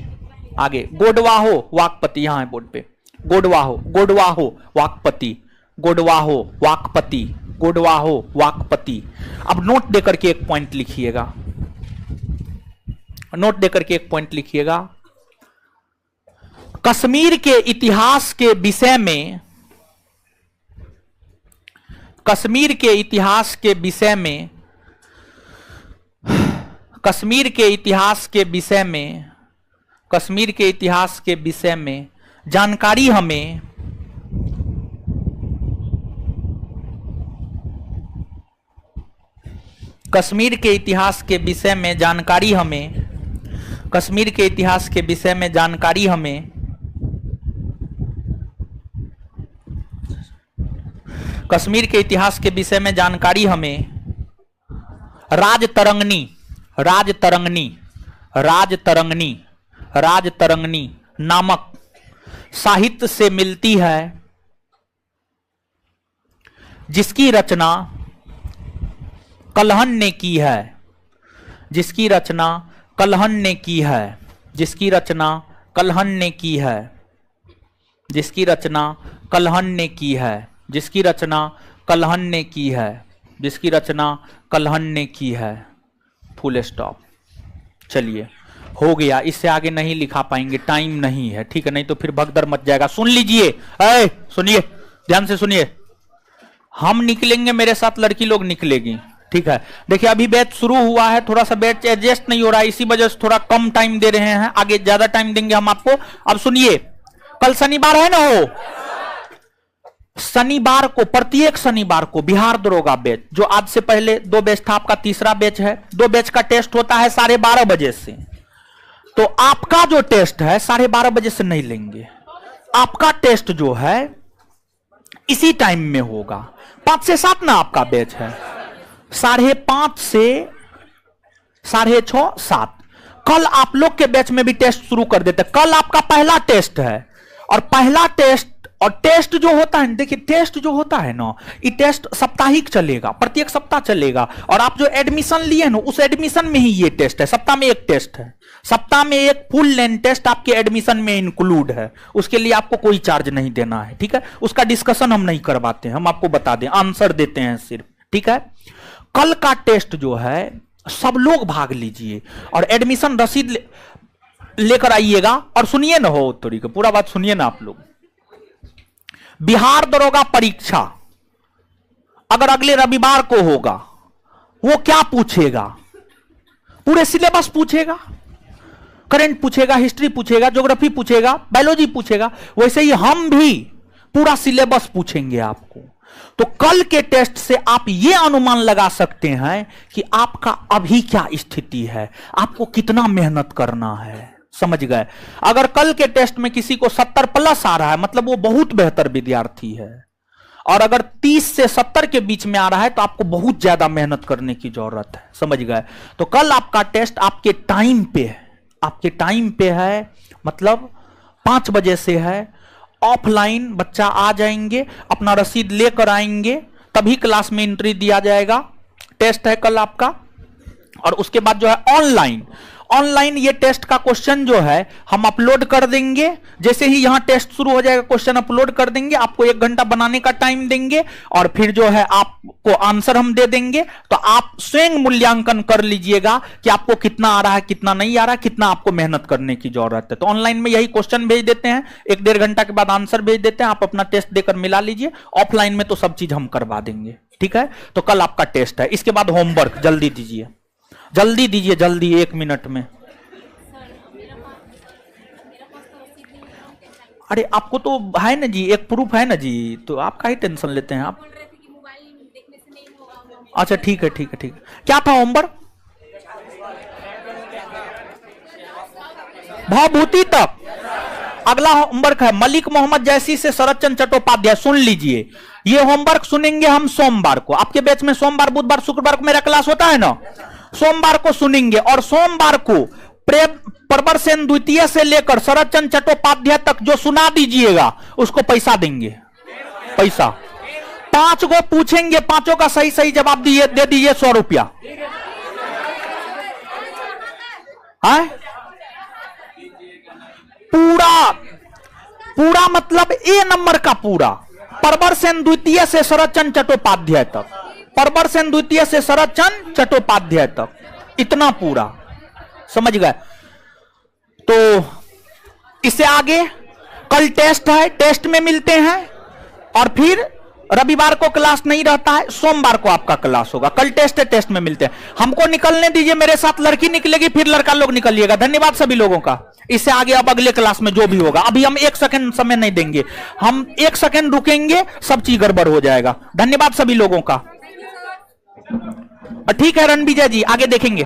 आगे गोडवाहो वाकपति, यहां है बोर्ड पे गोडवाहो, गोडवाहो वाकपति, गोडवाहो वाकपति, गोडवाहो वाकपति। अब नोट देकर के एक पॉइंट लिखिएगा, नोट देकर के एक पॉइंट लिखिएगा। कश्मीर के इतिहास के विषय में, कश्मीर के इतिहास के विषय में कश्मीर के इतिहास के विषय में, कश्मीर के इतिहास के विषय में जानकारी हमें कश्मीर के इतिहास के विषय में जानकारी हमें कश्मीर के इतिहास के विषय में जानकारी हमें कश्मीर के इतिहास के विषय में जानकारी हमें राजतरंगिणी राजतरंगिणी राजतरंगिणी राजतरंगिणी नामक साहित्य से मिलती है, जिसकी रचना कल्हण ने की है, जिसकी रचना कल्हण ने की है, जिसकी रचना कल्हण ने की है, जिसकी रचना कल्हण ने की है, जिसकी रचना कल्हण ने की है, जिसकी रचना कल्हण ने की है। Full stop. चलिए हो गया, इससे आगे नहीं लिखा पाएंगे, टाइम नहीं है, ठीक है, नहीं तो फिर भगदड़ मच जाएगा। सुन लीजिए, सुनिए, ध्यान से सुनिए, हम निकलेंगे, मेरे साथ लड़की लोग निकलेगी, ठीक है। देखिए अभी बैच शुरू हुआ है, थोड़ा सा बैच एडजस्ट नहीं हो रहा है, इसी वजह से थोड़ा कम टाइम दे रहे हैं, आगे ज्यादा टाइम देंगे हम आपको। अब सुनिए, कल शनिवार है ना, हो शनिवार को, प्रत्येक शनिवार को बिहार दरोगा बैच, जो आज से पहले 2 बैच था, आपका तीसरा बैच है। 2 बैच का टेस्ट होता है 12:30 बजे से, तो आपका जो टेस्ट है 12:30 बजे से नहीं लेंगे, आपका टेस्ट जो है इसी टाइम में होगा। 5 से 7 ना आपका बैच है, 5:30 से 6:30 7। कल आप लोग के बैच में भी टेस्ट शुरू कर देते। कल आपका पहला टेस्ट है, और पहला टेस्ट, और टेस्ट जो होता है, देखिए टेस्ट जो होता है ना, ये टेस्ट साप्ताहिक चलेगा, प्रत्येक सप्ताह चलेगा। और आप जो एडमिशन लिए ना, उस एडमिशन में ही ये टेस्ट है, सप्ताह में एक टेस्ट है, सप्ताह में एक फुल लेंथ टेस्ट आपके एडमिशन में इंक्लूड है। उसके लिए आपको कोई चार्ज नहीं देना है, ठीक है। उसका डिस्कशन हम नहीं करवाते हैं, हम आपको बता दें, आंसर देते हैं सिर्फ, ठीक है। कल का टेस्ट जो है सब लोग भाग लीजिए, और एडमिशन रसीद लेकर आइएगा। और सुनिए ना, हो तरीके पूरा बात सुनिए ना आप लोग। बिहार दरोगा परीक्षा अगर अगले रविवार को होगा, वो क्या पूछेगा? पूरे सिलेबस पूछेगा, करंट पूछेगा, हिस्ट्री पूछेगा, ज्योग्राफी पूछेगा, बायोलॉजी पूछेगा। वैसे ही हम भी पूरा सिलेबस पूछेंगे आपको। तो कल के टेस्ट से आप यह अनुमान लगा सकते हैं कि आपका अभी क्या स्थिति है, आपको कितना मेहनत करना है, समझ गए। अगर कल के टेस्ट में किसी को 70+ आ रहा है, मतलब वो बहुत बेहतर विद्यार्थी है। और अगर 30 से 70 के बीच में आ रहा है, तो आपको बहुत ज्यादा मेहनत करने की जरूरत है, समझ गए। तो कल आपका टेस्ट आपके टाइम पे है, आपके टाइम पे है, मतलब 5 बजे से है। ऑफलाइन बच्चा आ जाएंगे, अपना रसीद लेकर आएंगे, तभी क्लास में एंट्री दिया जाएगा। टेस्ट है कल आपका। और उसके बाद जो है ऑनलाइन, ऑनलाइन ये टेस्ट का क्वेश्चन जो है हम अपलोड कर देंगे। जैसे ही यहां टेस्ट शुरू हो जाएगा, क्वेश्चन अपलोड कर देंगे, आपको 1 घंटा बनाने का टाइम देंगे, और फिर जो है आपको आंसर हम दे देंगे। तो आप स्वयं मूल्यांकन कर लीजिएगा कि आपको कितना आ रहा है, कितना नहीं आ रहा है, कितना आपको मेहनत करने की जरूरत है। तो ऑनलाइन में यही क्वेश्चन भेज देते हैं, 1-1.5 घंटा के बाद आंसर भेज देते हैं, आप अपना टेस्ट देकर मिला लीजिए। ऑफलाइन में तो सब चीज हम करवा देंगे, ठीक है। तो कल आपका टेस्ट है। इसके बाद होमवर्क जल्दी दीजिए, जल्दी दीजिए, जल्दी 1 मिनट में। अरे आपको तो है ना जी, एक प्रूफ है ना जी, तो आप काहे टेंशन लेते हैं आप। अच्छा ठीक है, ठीक है, ठीक है। क्या था होमवर्क? भवभूति तक। अगला होमवर्क है मलिक मोहम्मद जैसी से शरद चंद्र चट्टोपाध्याय। सुन लीजिए, ये होमवर्क सुनेंगे हम सोमवार को। आपके बैच में सोमवार, बुधवार, शुक्रवार को मेरा क्लास होता है ना, सोमवार को सुनेंगे। और सोमवार को प्रवर सेन द्वितीय से लेकर शरद चंद्र चट्टोपाध्याय तक जो सुना दीजिएगा, उसको पैसा देंगे, पैसा। 5 को पूछेंगे, 5 का सही सही जवाब दे दीजिए 100 रुपया। पूरा पूरा मतलब ए नंबर का पूरा, प्रवर सेन द्वितीय से शरद चंद्र चट्टोपाध्याय तक, प्रवर सेन द्वितीय से शरद चंद्र चट्टोपाध्याय तक, इतना पूरा, समझ गए। तो इससे आगे कल टेस्ट है, टेस्ट में मिलते हैं। और फिर रविवार को क्लास नहीं रहता है, सोमवार को आपका क्लास होगा। कल टेस्ट है, टेस्ट में मिलते हैं। हमको निकलने दीजिए, मेरे साथ लड़की निकलेगी, फिर लड़का लोग निकलिएगा। धन्यवाद सभी लोगों का। इससे आगे अब अगले क्लास में जो भी होगा, अभी हम 1 सेकंड समय नहीं देंगे, हम 1 सेकंड रुकेंगे, सब चीज गड़बड़ हो जाएगा। धन्यवाद सभी लोगों का। ठीक है रणविजय जी, आगे देखेंगे।